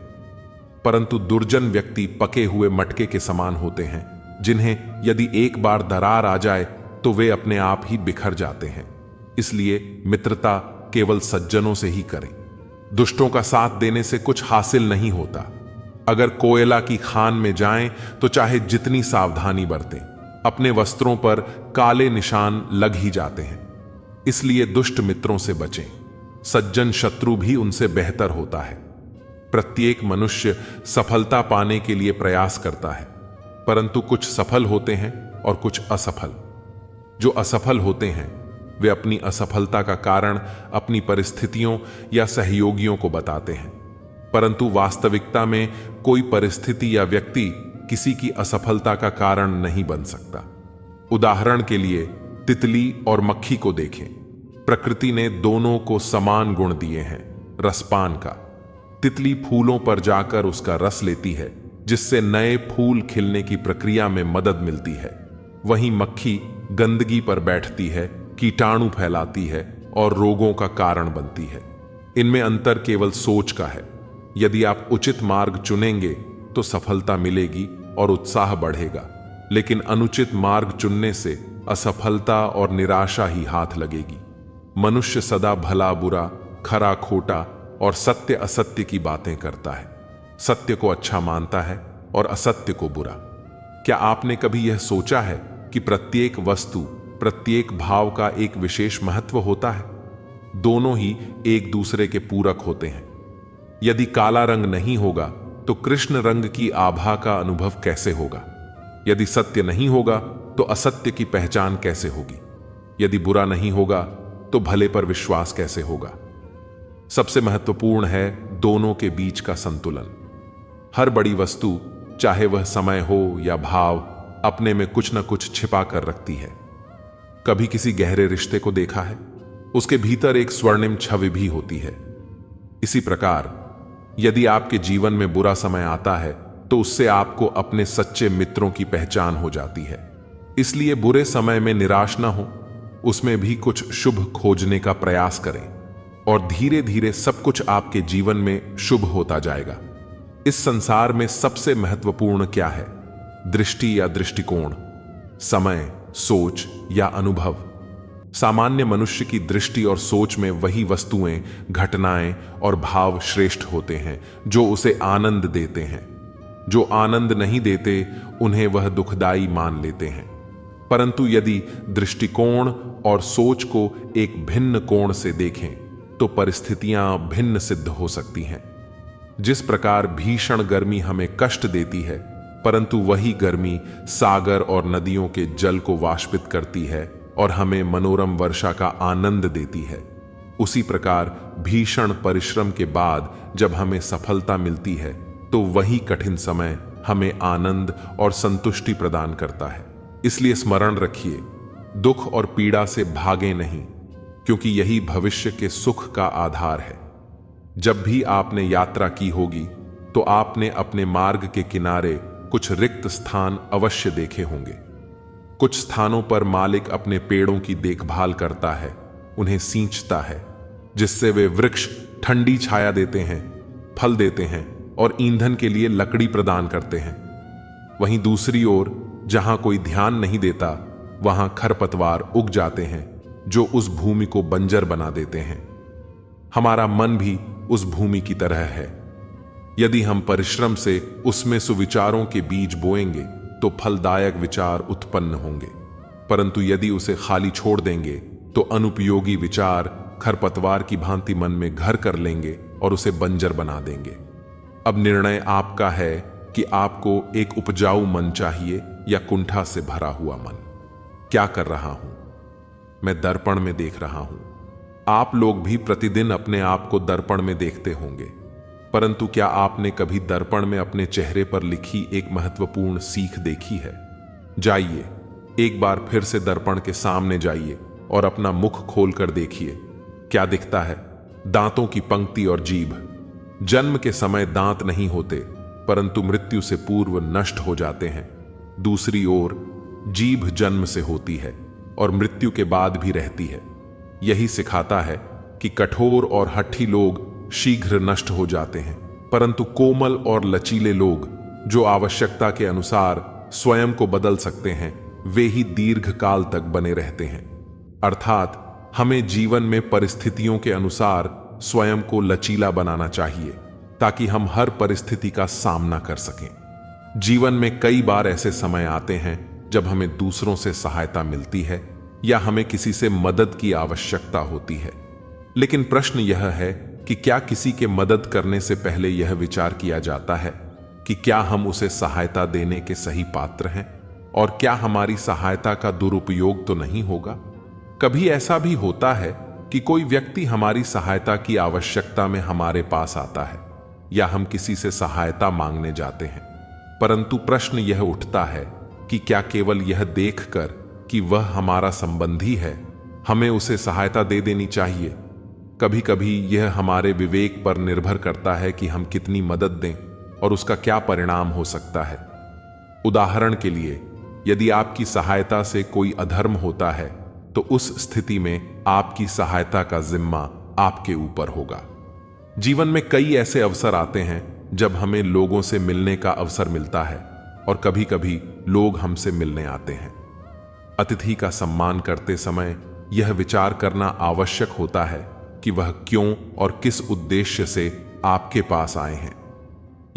परंतु दुर्जन व्यक्ति पके हुए मटके के समान होते हैं, जिन्हें यदि एक बार दरार आ जाए तो वे अपने आप ही बिखर जाते हैं। इसलिए मित्रता केवल सज्जनों से ही करें। दुष्टों का साथ देने से कुछ हासिल नहीं होता। अगर कोयला की खान में जाएं तो चाहे जितनी सावधानी बरतें, अपने वस्त्रों पर काले निशान लग ही जाते हैं। इसलिए दुष्ट मित्रों से बचें। सज्जन शत्रु भी उनसे बेहतर होता है। प्रत्येक मनुष्य सफलता पाने के लिए प्रयास करता है, परंतु कुछ सफल होते हैं और कुछ असफल। जो असफल होते हैं वे अपनी असफलता का कारण अपनी परिस्थितियों या सहयोगियों को बताते हैं, परंतु वास्तविकता में कोई परिस्थिति या व्यक्ति किसी की असफलता का कारण नहीं बन सकता। उदाहरण के लिए तितली और मक्खी को देखें। प्रकृति ने दोनों को समान गुण दिए हैं। रसपान का, तितली फूलों पर जाकर उसका रस लेती है, जिससे नए फूल खिलने की प्रक्रिया में मदद मिलती है। वहीं मक्खी गंदगी पर बैठती है, कीटाणु फैलाती है और रोगों का कारण बनती है। इनमें अंतर केवल सोच का है। यदि आप उचित मार्ग चुनेंगे तो सफलता मिलेगी और उत्साह बढ़ेगा, लेकिन अनुचित मार्ग चुनने से असफलता और निराशा ही हाथ लगेगी। मनुष्य सदा भला बुरा, खरा खोटा और सत्य असत्य की बातें करता है। सत्य को अच्छा मानता है और असत्य को बुरा। क्या आपने कभी यह सोचा है कि प्रत्येक वस्तु, प्रत्येक भाव का एक विशेष महत्व होता है? दोनों ही एक दूसरे के पूरक होते हैं। यदि काला रंग नहीं होगा तो कृष्ण रंग की आभा का अनुभव कैसे होगा? यदि सत्य नहीं होगा तो असत्य की पहचान कैसे होगी? यदि बुरा नहीं होगा तो भले पर विश्वास कैसे होगा? सबसे महत्वपूर्ण है दोनों के बीच का संतुलन। हर बड़ी वस्तु, चाहे वह समय हो या भाव, अपने में कुछ न कुछ छिपा कर रखती है। कभी किसी गहरे रिश्ते को देखा है? उसके भीतर एक स्वर्णिम छवि भी होती है। इसी प्रकार यदि आपके जीवन में बुरा समय आता है तो उससे आपको अपने सच्चे मित्रों की पहचान हो जाती है। इसलिए बुरे समय में निराश ना हो, उसमें भी कुछ शुभ खोजने का प्रयास करें और धीरे धीरे सब कुछ आपके जीवन में शुभ होता जाएगा। इस संसार में सबसे महत्वपूर्ण क्या है? दृष्टि या दृष्टिकोण, समय, सोच या अनुभव। सामान्य मनुष्य की दृष्टि और सोच में वही वस्तुएं, घटनाएं और भाव श्रेष्ठ होते हैं जो उसे आनंद देते हैं। जो आनंद नहीं देते उन्हें वह दुखदाई मान लेते हैं। परंतु यदि दृष्टिकोण और सोच को एक भिन्न कोण से देखें तो परिस्थितियां भिन्न सिद्ध हो सकती हैं। जिस प्रकार भीषण गर्मी हमें कष्ट देती है, परंतु वही गर्मी सागर और नदियों के जल को वाष्पित करती है और हमें मनोरम वर्षा का आनंद देती है, उसी प्रकार भीषण परिश्रम के बाद जब हमें सफलता मिलती है तो वही कठिन समय हमें आनंद और संतुष्टि प्रदान करता है। इसलिए स्मरण रखिए, दुख और पीड़ा से भागे नहीं, क्योंकि यही भविष्य के सुख का आधार है। जब भी आपने यात्रा की होगी तो आपने अपने मार्ग के किनारे कुछ रिक्त स्थान अवश्य देखे होंगे। कुछ स्थानों पर मालिक अपने पेड़ों की देखभाल करता है, उन्हें सींचता है, जिससे वे वृक्ष ठंडी छाया देते हैं, फल देते हैं और ईंधन के लिए लकड़ी प्रदान करते हैं। वहीं दूसरी ओर जहां कोई ध्यान नहीं देता, वहां खरपतवार उग जाते हैं जो उस भूमि को बंजर बना देते हैं। हमारा मन भी उस भूमि की तरह है। यदि हम परिश्रम से उसमें सुविचारों के बीज बोएंगे तो फलदायक विचार उत्पन्न होंगे, परंतु यदि उसे खाली छोड़ देंगे तो अनुपयोगी विचार खरपतवार की भांति मन में घर कर लेंगे और उसे बंजर बना देंगे। अब निर्णय आपका है कि आपको एक उपजाऊ मन चाहिए या कुंठा से भरा हुआ मन। क्या कर रहा हूं? मैं दर्पण में देख रहा हूं। आप लोग भी प्रतिदिन अपने आप को दर्पण में देखते होंगे, परंतु क्या आपने कभी दर्पण में अपने चेहरे पर लिखी एक महत्वपूर्ण सीख देखी है? जाइए, एक बार फिर से दर्पण के सामने जाइए और अपना मुख खोलकर देखिए। क्या दिखता है? दांतों की पंक्ति और जीभ। जन्म के समय दांत नहीं होते, परंतु मृत्यु से पूर्व नष्ट हो जाते हैं। दूसरी ओर जीभ जन्म से होती है और मृत्यु के बाद भी रहती है। यही सिखाता है कि कठोर और हठी लोग शीघ्र नष्ट हो जाते हैं, परंतु कोमल और लचीले लोग जो आवश्यकता के अनुसार स्वयं को बदल सकते हैं, वे ही दीर्घ काल तक बने रहते हैं। अर्थात हमें जीवन में परिस्थितियों के अनुसार स्वयं को लचीला बनाना चाहिए ताकि हम हर परिस्थिति का सामना कर सकें। जीवन में कई बार ऐसे समय आते हैं जब हमें दूसरों से सहायता मिलती है या हमें किसी से मदद की आवश्यकता होती है, लेकिन प्रश्न यह है कि क्या किसी के मदद करने से पहले यह विचार किया जाता है कि क्या हम उसे सहायता देने के सही पात्र हैं और क्या हमारी सहायता का दुरुपयोग तो नहीं होगा। कभी ऐसा भी होता है कि कोई व्यक्ति हमारी सहायता की आवश्यकता में हमारे पास आता है या हम किसी से सहायता मांगने जाते हैं, परंतु प्रश्न यह उठता है कि क्या केवल यह देखकर कि वह हमारा संबंधी है हमें उसे सहायता दे देनी चाहिए। कभी कभी यह हमारे विवेक पर निर्भर करता है कि हम कितनी मदद दें और उसका क्या परिणाम हो सकता है। उदाहरण के लिए, यदि आपकी सहायता से कोई अधर्म होता है तो उस स्थिति में आपकी सहायता का जिम्मा आपके ऊपर होगा। जीवन में कई ऐसे अवसर आते हैं जब हमें लोगों से मिलने का अवसर मिलता है और कभी कभी लोग हमसे मिलने आते हैं। अतिथि का सम्मान करते समय यह विचार करना आवश्यक होता है कि वह क्यों और किस उद्देश्य से आपके पास आए हैं।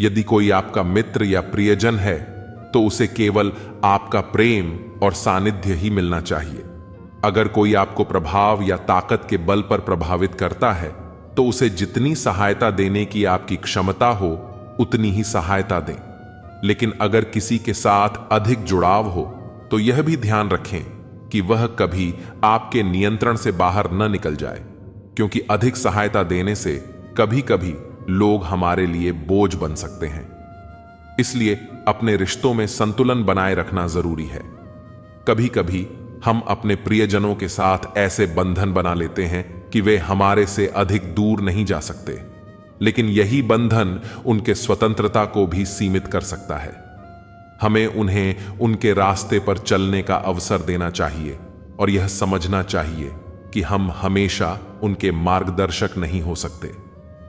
यदि कोई आपका मित्र या प्रियजन है तो उसे केवल आपका प्रेम और सानिध्य ही मिलना चाहिए। अगर कोई आपको प्रभाव या ताकत के बल पर प्रभावित करता है तो उसे जितनी सहायता देने की आपकी क्षमता हो उतनी ही सहायता दें। लेकिन अगर किसी के साथ अधिक जुड़ाव हो तो यह भी ध्यान रखें कि वह कभी आपके नियंत्रण से बाहर न निकल जाए, क्योंकि अधिक सहायता देने से कभी कभी लोग हमारे लिए बोझ बन सकते हैं। इसलिए अपने रिश्तों में संतुलन बनाए रखना जरूरी है। कभी कभी हम अपने प्रियजनों के साथ ऐसे बंधन बना लेते हैं कि वे हमारे से अधिक दूर नहीं जा सकते, लेकिन यही बंधन उनके स्वतंत्रता को भी सीमित कर सकता है। हमें उन्हें उनके रास्ते पर चलने का अवसर देना चाहिए और यह समझना चाहिए कि हम हमेशा उनके मार्गदर्शक नहीं हो सकते।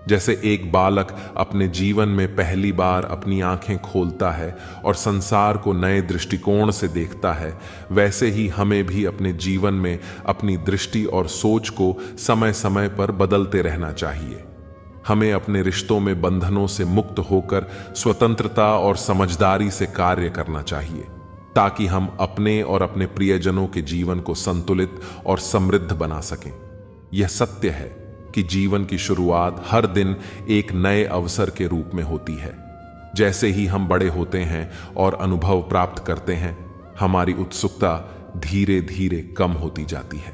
जैसे एक बालक अपने जीवन में पहली बार अपनी आंखें खोलता है और संसार को नए दृष्टिकोण से देखता है, वैसे ही हमें भी अपने जीवन में अपनी दृष्टि और सोच को समय समय पर बदलते रहना चाहिए। हमें अपने रिश्तों में बंधनों से मुक्त होकर स्वतंत्रता और समझदारी से कार्य करना चाहिए, ताकि हम अपने और अपने प्रियजनों के जीवन को संतुलित और समृद्ध बना सकें। यह सत्य है कि जीवन की शुरुआत हर दिन एक नए अवसर के रूप में होती है। जैसे ही हम बड़े होते हैं और अनुभव प्राप्त करते हैं, हमारी उत्सुकता धीरे धीरे कम होती जाती है।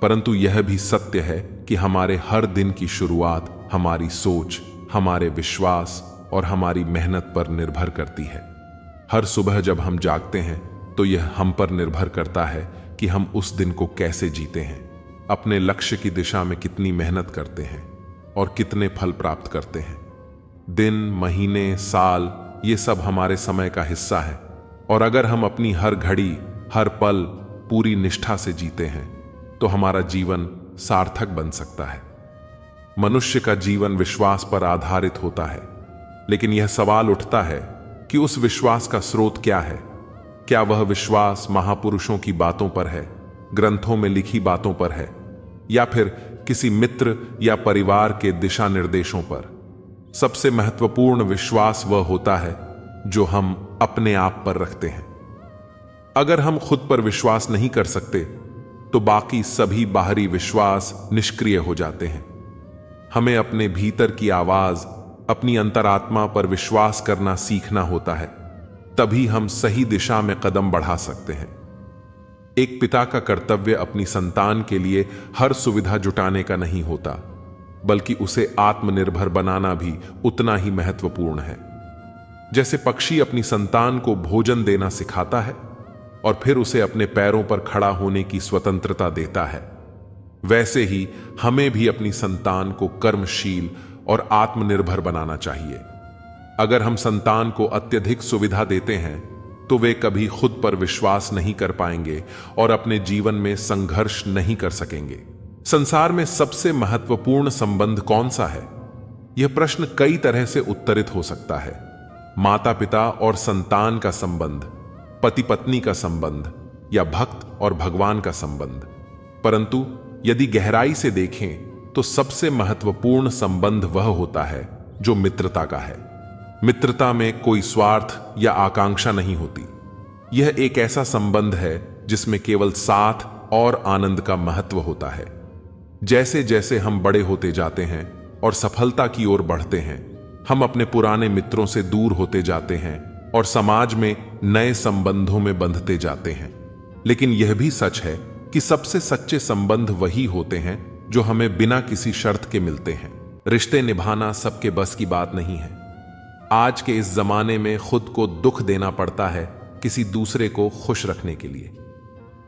परंतु यह भी सत्य है कि हमारे हर दिन की शुरुआत हमारी सोच, हमारे विश्वास और हमारी मेहनत पर निर्भर करती है। हर सुबह जब हम जागते हैं तो यह हम पर निर्भर करता है कि हम उस दिन को कैसे जीते हैं, अपने लक्ष्य की दिशा में कितनी मेहनत करते हैं और कितने फल प्राप्त करते हैं। दिन, महीने, साल, ये सब हमारे समय का हिस्सा है, और अगर हम अपनी हर घड़ी, हर पल पूरी निष्ठा से जीते हैं तो हमारा जीवन सार्थक बन सकता है। मनुष्य का जीवन विश्वास पर आधारित होता है, लेकिन यह सवाल उठता है कि उस विश्वास का स्रोत क्या है। क्या वह विश्वास महापुरुषों की बातों पर है, ग्रंथों में लिखी बातों पर है, या फिर किसी मित्र या परिवार के दिशा निर्देशों पर? सबसे महत्वपूर्ण विश्वास वह होता है जो हम अपने आप पर रखते हैं। अगर हम खुद पर विश्वास नहीं कर सकते तो बाकी सभी बाहरी विश्वास निष्क्रिय हो जाते हैं। हमें अपने भीतर की आवाज, अपनी अंतरात्मा पर विश्वास करना सीखना होता है, तभी हम सही दिशा में कदम बढ़ा सकते हैं। एक पिता का कर्तव्य अपनी संतान के लिए हर सुविधा जुटाने का नहीं होता, बल्कि उसे आत्मनिर्भर बनाना भी उतना ही महत्वपूर्ण है। जैसे पक्षी अपनी संतान को भोजन देना सिखाता है और फिर उसे अपने पैरों पर खड़ा होने की स्वतंत्रता देता है, वैसे ही हमें भी अपनी संतान को कर्मशील और आत्मनिर्भर बनाना चाहिए। अगर हम संतान को अत्यधिक सुविधा देते हैं तो वे कभी खुद पर विश्वास नहीं कर पाएंगे और अपने जीवन में संघर्ष नहीं कर सकेंगे। संसार में सबसे महत्वपूर्ण संबंध कौन सा है? यह प्रश्न कई तरह से उत्तरित हो सकता है। माता पिता और संतान का संबंध, पति पत्नी का संबंध, या भक्त और भगवान का संबंध। परंतु यदि गहराई से देखें तो सबसे महत्वपूर्ण संबंध वह होता है जो मित्रता का है। मित्रता में कोई स्वार्थ या आकांक्षा नहीं होती। यह एक ऐसा संबंध है जिसमें केवल साथ और आनंद का महत्व होता है। जैसे जैसे हम बड़े होते जाते हैं और सफलता की ओर बढ़ते हैं, हम अपने पुराने मित्रों से दूर होते जाते हैं और समाज में नए संबंधों में बंधते जाते हैं। लेकिन यह भी सच है कि सबसे सच्चे संबंध वही होते हैं जो हमें बिना किसी शर्त के मिलते हैं। रिश्ते निभाना सबके बस की बात नहीं है। आज के इस जमाने में खुद को दुख देना पड़ता है किसी दूसरे को खुश रखने के लिए।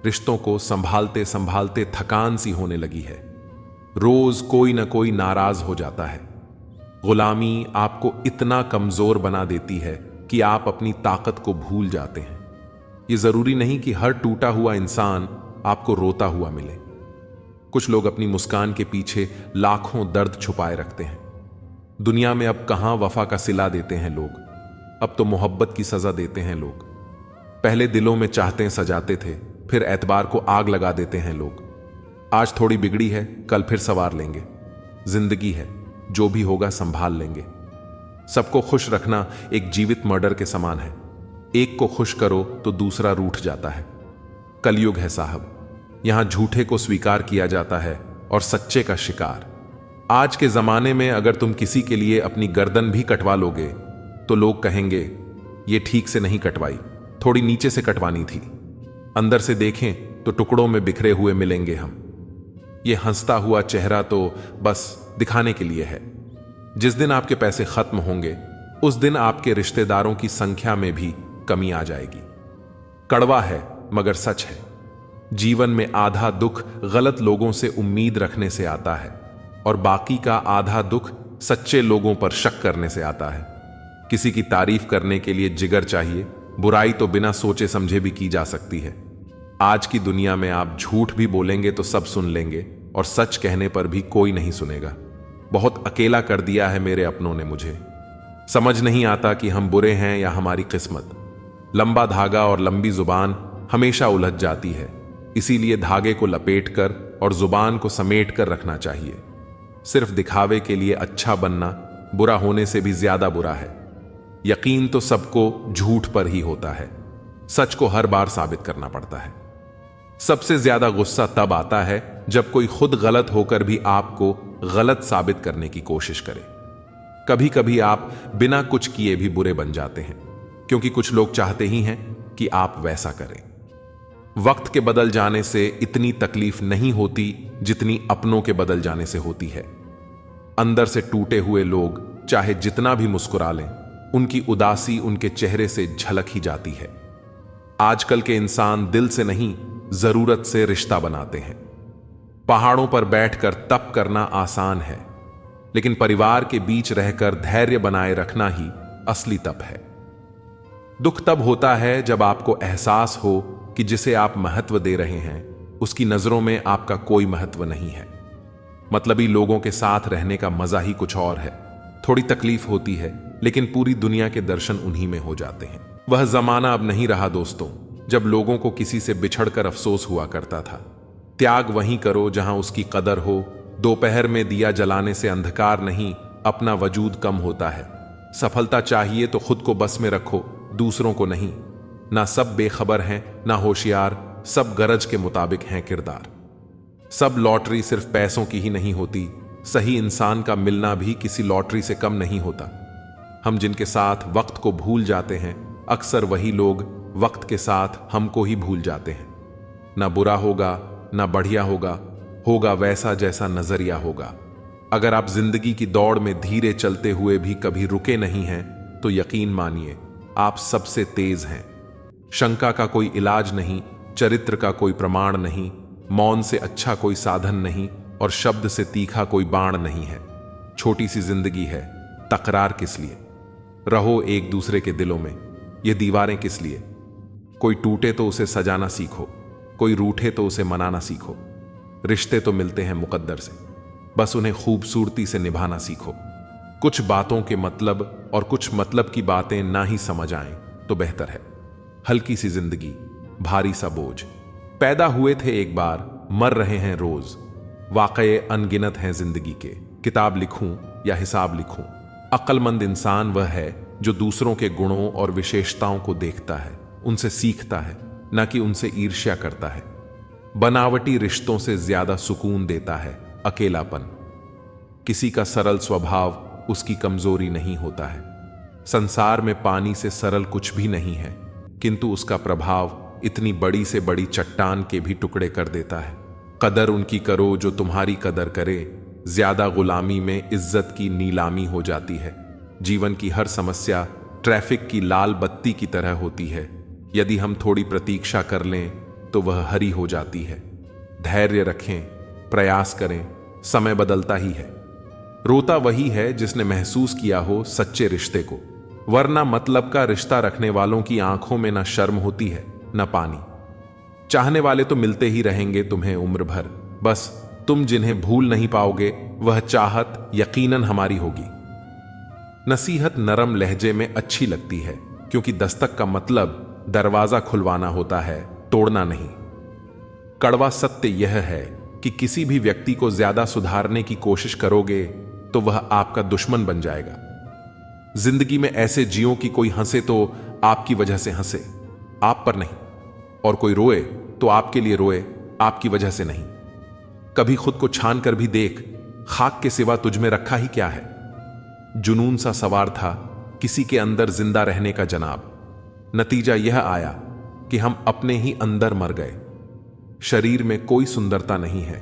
रिश्तों को संभालते संभालते थकान सी होने लगी है। रोज कोई ना कोई नाराज हो जाता है। गुलामी आपको इतना कमजोर बना देती है कि आप अपनी ताकत को भूल जाते हैं। यह जरूरी नहीं कि हर टूटा हुआ इंसान आपको रोता हुआ मिले। कुछ लोग अपनी मुस्कान के पीछे लाखों दर्द छुपाए रखते हैं। दुनिया में अब कहां वफा का सिला देते हैं लोग, अब तो मोहब्बत की सजा देते हैं लोग। पहले दिलों में चाहते सजाते थे, फिर एतबार को आग लगा देते हैं लोग। आज थोड़ी बिगड़ी है, कल फिर संवार लेंगे। जिंदगी है, जो भी होगा संभाल लेंगे। सबको खुश रखना एक जीवित मर्डर के समान है। एक को खुश करो तो दूसरा रूठ जाता है। कलयुग है साहब, यहां झूठे को स्वीकार किया जाता है और सच्चे का शिकार। आज के जमाने में अगर तुम किसी के लिए अपनी गर्दन भी कटवा लोगे तो लोग कहेंगे ये ठीक से नहीं कटवाई, थोड़ी नीचे से कटवानी थी। अंदर से देखें तो टुकड़ों में बिखरे हुए मिलेंगे हम। ये हंसता हुआ चेहरा तो बस दिखाने के लिए है। जिस दिन आपके पैसे खत्म होंगे उस दिन आपके रिश्तेदारों की संख्या में भी कमी आ जाएगी। कड़वा है मगर सच है। जीवन में आधा दुख गलत लोगों से उम्मीद रखने से आता है और बाकी का आधा दुख सच्चे लोगों पर शक करने से आता है। किसी की तारीफ करने के लिए जिगर चाहिए, बुराई तो बिना सोचे समझे भी की जा सकती है। आज की दुनिया में आप झूठ भी बोलेंगे तो सब सुन लेंगे और सच कहने पर भी कोई नहीं सुनेगा। बहुत अकेला कर दिया है मेरे अपनों ने मुझे। समझ नहीं आता कि हम बुरे हैं या हमारी किस्मत। लंबा धागा और लंबी जुबान हमेशा उलझ जाती है। इसीलिए धागे को लपेट कर और जुबान को समेट कर रखना चाहिए। सिर्फ दिखावे के लिए अच्छा बनना बुरा होने से भी ज्यादा बुरा है। यकीन तो सबको झूठ पर ही होता है। सच को हर बार साबित करना पड़ता है। सबसे ज्यादा गुस्सा तब आता है जब कोई खुद गलत होकर भी आपको गलत साबित करने की कोशिश करे। कभी कभी आप बिना कुछ किए भी बुरे बन जाते हैं, क्योंकि कुछ लोग चाहते ही हैं कि आप वैसा करें। वक्त के बदल जाने से इतनी तकलीफ नहीं होती जितनी अपनों के बदल जाने से होती है। अंदर से टूटे हुए लोग चाहे जितना भी मुस्कुरा लें, उनकी उदासी उनके चेहरे से झलक ही जाती है। आजकल के इंसान दिल से नहीं, जरूरत से रिश्ता बनाते हैं। पहाड़ों पर बैठकर तप करना आसान है, लेकिन परिवार के बीच रहकर धैर्य बनाए रखना ही असली तप है। दुख तब होता है जब आपको एहसास हो कि जिसे आप महत्व दे रहे हैं उसकी नजरों में आपका कोई महत्व नहीं है। मतलबी लोगों के साथ रहने का मजा ही कुछ और है। थोड़ी तकलीफ होती है, लेकिन पूरी दुनिया के दर्शन उन्हीं में हो जाते हैं। वह जमाना अब नहीं रहा दोस्तों, जब लोगों को किसी से बिछड़कर अफसोस हुआ करता था। त्याग वहीं करो जहां उसकी कदर हो। दोपहर में दिया जलाने से अंधकार नहीं, अपना वजूद कम होता है। सफलता चाहिए तो खुद को बस में रखो, दूसरों को नहीं। ना सब बेखबर हैं, ना होशियार, सब गरज के मुताबिक हैं किरदार। सब लॉटरी सिर्फ पैसों की ही नहीं होती, सही इंसान का मिलना भी किसी लॉटरी से कम नहीं होता। हम जिनके साथ वक्त को भूल जाते हैं, अक्सर वही लोग वक्त के साथ हमको ही भूल जाते हैं। ना बुरा होगा ना बढ़िया होगा, होगा वैसा जैसा नजरिया होगा। अगर आप जिंदगी की दौड़ में धीरे चलते हुए भी कभी रुके नहीं हैं, तो यकीन मानिए आप सबसे तेज हैं। शंका का कोई इलाज नहीं, चरित्र का कोई प्रमाण नहीं, मौन से अच्छा कोई साधन नहीं और शब्द से तीखा कोई बाण नहीं है। छोटी सी जिंदगी है, तकरार किस लिए? रहो एक दूसरे के दिलों में, ये दीवारें किस लिए? कोई टूटे तो उसे सजाना सीखो, कोई रूठे तो उसे मनाना सीखो। रिश्ते तो मिलते हैं मुकद्दर से, बस उन्हें खूबसूरती से निभाना सीखो। कुछ बातों के मतलब और कुछ मतलब की बातें ना ही समझ आएं तो बेहतर है। हल्की सी जिंदगी, भारी सा बोझ। पैदा हुए थे एक बार, मर रहे हैं रोज। वाकये अनगिनत हैं जिंदगी के, किताब लिखूं या हिसाब लिखूं। अक्लमंद इंसान वह है जो दूसरों के गुणों और विशेषताओं को देखता है, उनसे सीखता है, न कि उनसे ईर्ष्या करता है। बनावटी रिश्तों से ज्यादा सुकून देता है अकेलापन। किसी का सरल स्वभाव उसकी कमजोरी नहीं होता है। संसार में पानी से सरल कुछ भी नहीं है, किंतु उसका प्रभाव इतनी बड़ी से बड़ी चट्टान के भी टुकड़े कर देता है। कदर उनकी करो जो तुम्हारी कदर करे, ज्यादा गुलामी में इज्जत की नीलामी हो जाती है। जीवन की हर समस्या ट्रैफिक की लाल बत्ती की तरह होती है, यदि हम थोड़ी प्रतीक्षा कर लें तो वह हरी हो जाती है। धैर्य रखें, प्रयास करें, समय बदलता ही है। रोता वही है जिसने महसूस किया हो सच्चे रिश्ते को, वरना मतलब का रिश्ता रखने वालों की आंखों में न शर्म होती है न पानी। चाहने वाले तो मिलते ही रहेंगे तुम्हें उम्र भर, बस तुम जिन्हें भूल नहीं पाओगे वह चाहत यकीनन हमारी होगी। नसीहत नरम लहजे में अच्छी लगती है, क्योंकि दस्तक का मतलब दरवाजा खुलवाना होता है, तोड़ना नहीं। कड़वा सत्य यह है कि किसी भी व्यक्ति को ज्यादा सुधारने की कोशिश करोगे तो वह आपका दुश्मन बन जाएगा। जिंदगी में ऐसे जियो कि कोई हंसे तो आपकी वजह से हंसे, आप पर नहीं, और कोई रोए तो आपके लिए रोए, आपकी वजह से नहीं। कभी खुद को छान कर भी देख, खाक के सिवा तुझ में रखा ही क्या है। जुनून सा सवार था किसी के अंदर जिंदा रहने का जनाब। नतीजा यह आया कि हम अपने ही अंदर मर गए। शरीर में कोई सुंदरता नहीं है,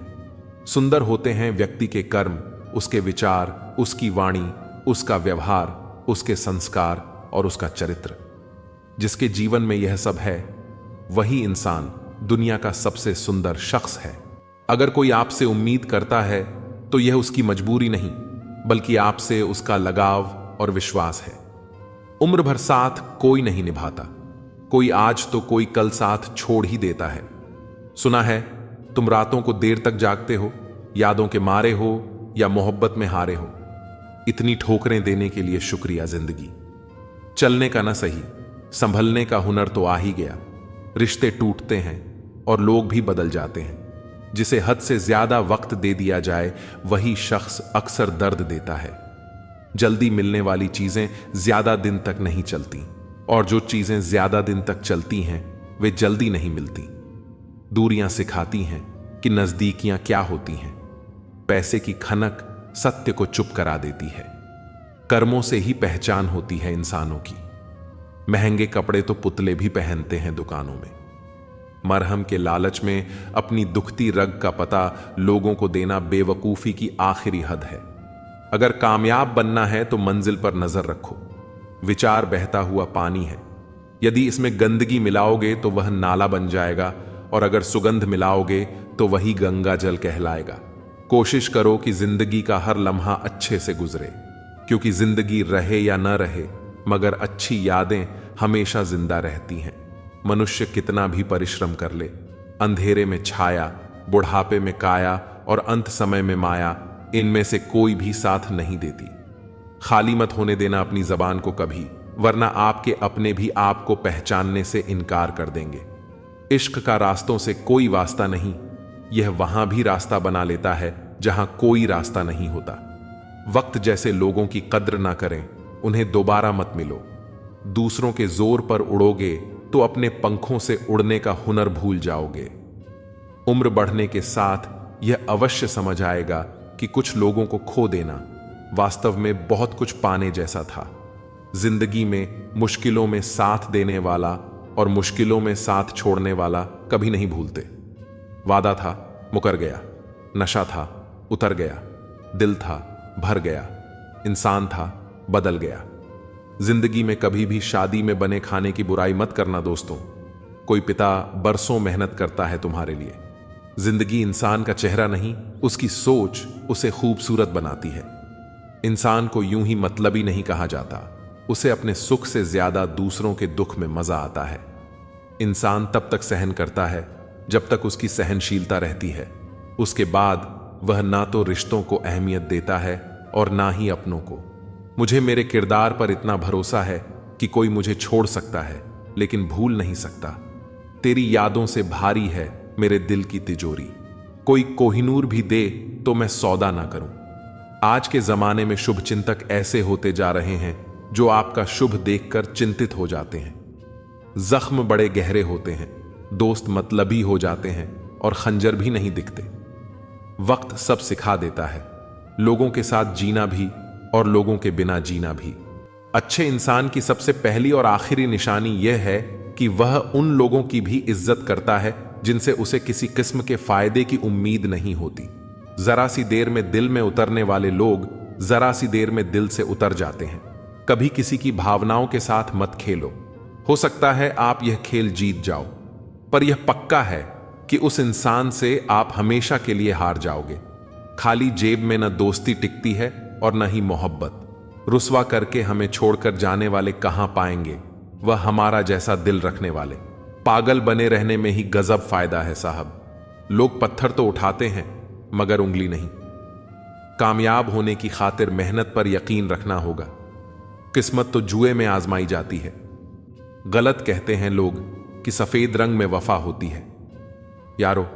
सुंदर होते हैं व्यक्ति के कर्म, उसके विचार, उसकी वाणी, उसका व्यवहार, उसके संस्कार और उसका चरित्र। जिसके जीवन में यह सब है वही इंसान दुनिया का सबसे सुंदर शख्स है। अगर कोई आपसे उम्मीद करता है तो यह उसकी मजबूरी नहीं, बल्कि आपसे उसका लगाव और विश्वास है। उम्र भर साथ कोई नहीं निभाता, कोई आज तो कोई कल साथ छोड़ ही देता है। सुना है तुम रातों को देर तक जागते हो, यादों के मारे हो या मोहब्बत में हारे हो। इतनी ठोकरें देने के लिए शुक्रिया जिंदगी। चलने का न सही, संभलने का हुनर तो आ ही गया। रिश्ते टूटते हैं और लोग भी बदल जाते हैं। जिसे हद से ज्यादा वक्त दे दिया जाए वही शख्स अक्सर दर्द देता है। जल्दी मिलने वाली चीजें ज्यादा दिन तक नहीं चलती, और जो चीजें ज्यादा दिन तक चलती हैं वे जल्दी नहीं मिलती। दूरियां सिखाती हैं कि नजदीकियां क्या होती हैं। पैसे की खनक सत्य को चुप करा देती है। कर्मों से ही पहचान होती है इंसानों की। महंगे कपड़े तो पुतले भी पहनते हैं दुकानों में। मरहम के लालच में अपनी दुखती रग का पता लोगों को देना बेवकूफी की आखिरी हद है। अगर कामयाब बनना है तो मंजिल पर नजर रखो। विचार बहता हुआ पानी है, यदि इसमें गंदगी मिलाओगे तो वह नाला बन जाएगा, और अगर सुगंध मिलाओगे तो वही गंगा जल कहलाएगा। कोशिश करो कि जिंदगी का हर लम्हा अच्छे से गुजरे, क्योंकि जिंदगी रहे या न रहे मगर अच्छी यादें हमेशा जिंदा रहती हैं। मनुष्य कितना भी परिश्रम कर ले, अंधेरे में छाया, बुढ़ापे में काया और अंत समय में माया, इनमें से कोई भी साथ नहीं देती। खाली मत होने देना अपनी जबान को कभी, वरना आपके अपने भी आपको पहचानने से इनकार कर देंगे। इश्क का रास्तों से कोई वास्ता नहीं, यह वहां भी रास्ता बना लेता है जहां कोई रास्ता नहीं होता। वक्त जैसे लोगों की कद्र ना करें, उन्हें दोबारा मत मिलो। दूसरों के जोर पर उड़ोगे तो अपने पंखों से उड़ने का हुनर भूल जाओगे। उम्र बढ़ने के साथ यह अवश्य समझ आएगा कि कुछ लोगों को खो देना वास्तव में बहुत कुछ पाने जैसा था। जिंदगी में मुश्किलों में साथ देने वाला और मुश्किलों में साथ छोड़ने वाला कभी नहीं भूलते। वादा था, मुकर गया। नशा था, उतर गया। दिल था, भर गया। इंसान था, बदल गया। जिंदगी में कभी भी शादी में बने खाने की बुराई मत करना दोस्तों। कोई पिता बरसों मेहनत करता है तुम्हारे लिए। जिंदगी इंसान का चेहरा नहीं, उसकी सोच उसे खूबसूरत बनाती है। इंसान को यूं ही मतलबी नहीं कहा जाता, उसे अपने सुख से ज्यादा दूसरों के दुख में मजा आता है। इंसान तब तक सहन करता है जब तक उसकी सहनशीलता रहती है। उसके बाद वह ना तो रिश्तों को अहमियत देता है और ना ही अपनों को। मुझे मेरे किरदार पर इतना भरोसा है कि कोई मुझे छोड़ सकता है लेकिन भूल नहीं सकता। तेरी यादों से भारी है मेरे दिल की तिजोरी। कोई कोहिनूर भी दे तो मैं सौदा ना करूं। आज के जमाने में शुभ चिंतक ऐसे होते जा रहे हैं जो आपका शुभ देखकर चिंतित हो जाते हैं। जख्म बड़े गहरे होते हैं, दोस्त मतलबी हो जाते हैं और खंजर भी नहीं दिखते। वक्त सब सिखा देता है, लोगों के साथ जीना भी और लोगों के बिना जीना भी। अच्छे इंसान की सबसे पहली और आखिरी निशानी यह है कि वह उन लोगों की भी इज्जत करता है जिनसे उसे किसी किस्म के फायदे की उम्मीद नहीं होती। जरा सी देर में दिल में उतरने वाले लोग जरा सी देर में दिल से उतर जाते हैं। कभी किसी की भावनाओं के साथ मत खेलो। हो सकता है आप यह खेल जीत जाओ, पर यह पक्का है कि उस इंसान से आप हमेशा के लिए हार जाओगे। खाली जेब में न दोस्ती टिकती है और न ही मोहब्बत। रुस्वा करके हमें छोड़कर जाने वाले कहां पाएंगे वह हमारा जैसा दिल रखने वाले। पागल बने रहने में ही गजब फायदा है साहब। लोग पत्थर तो उठाते हैं मगर उंगली नहीं। कामयाब होने की खातिर मेहनत पर यकीन रखना होगा। किस्मत तो जुए में आजमाई जाती है। गलत कहते हैं लोग कि सफेद रंग में वफा होती है। यारो,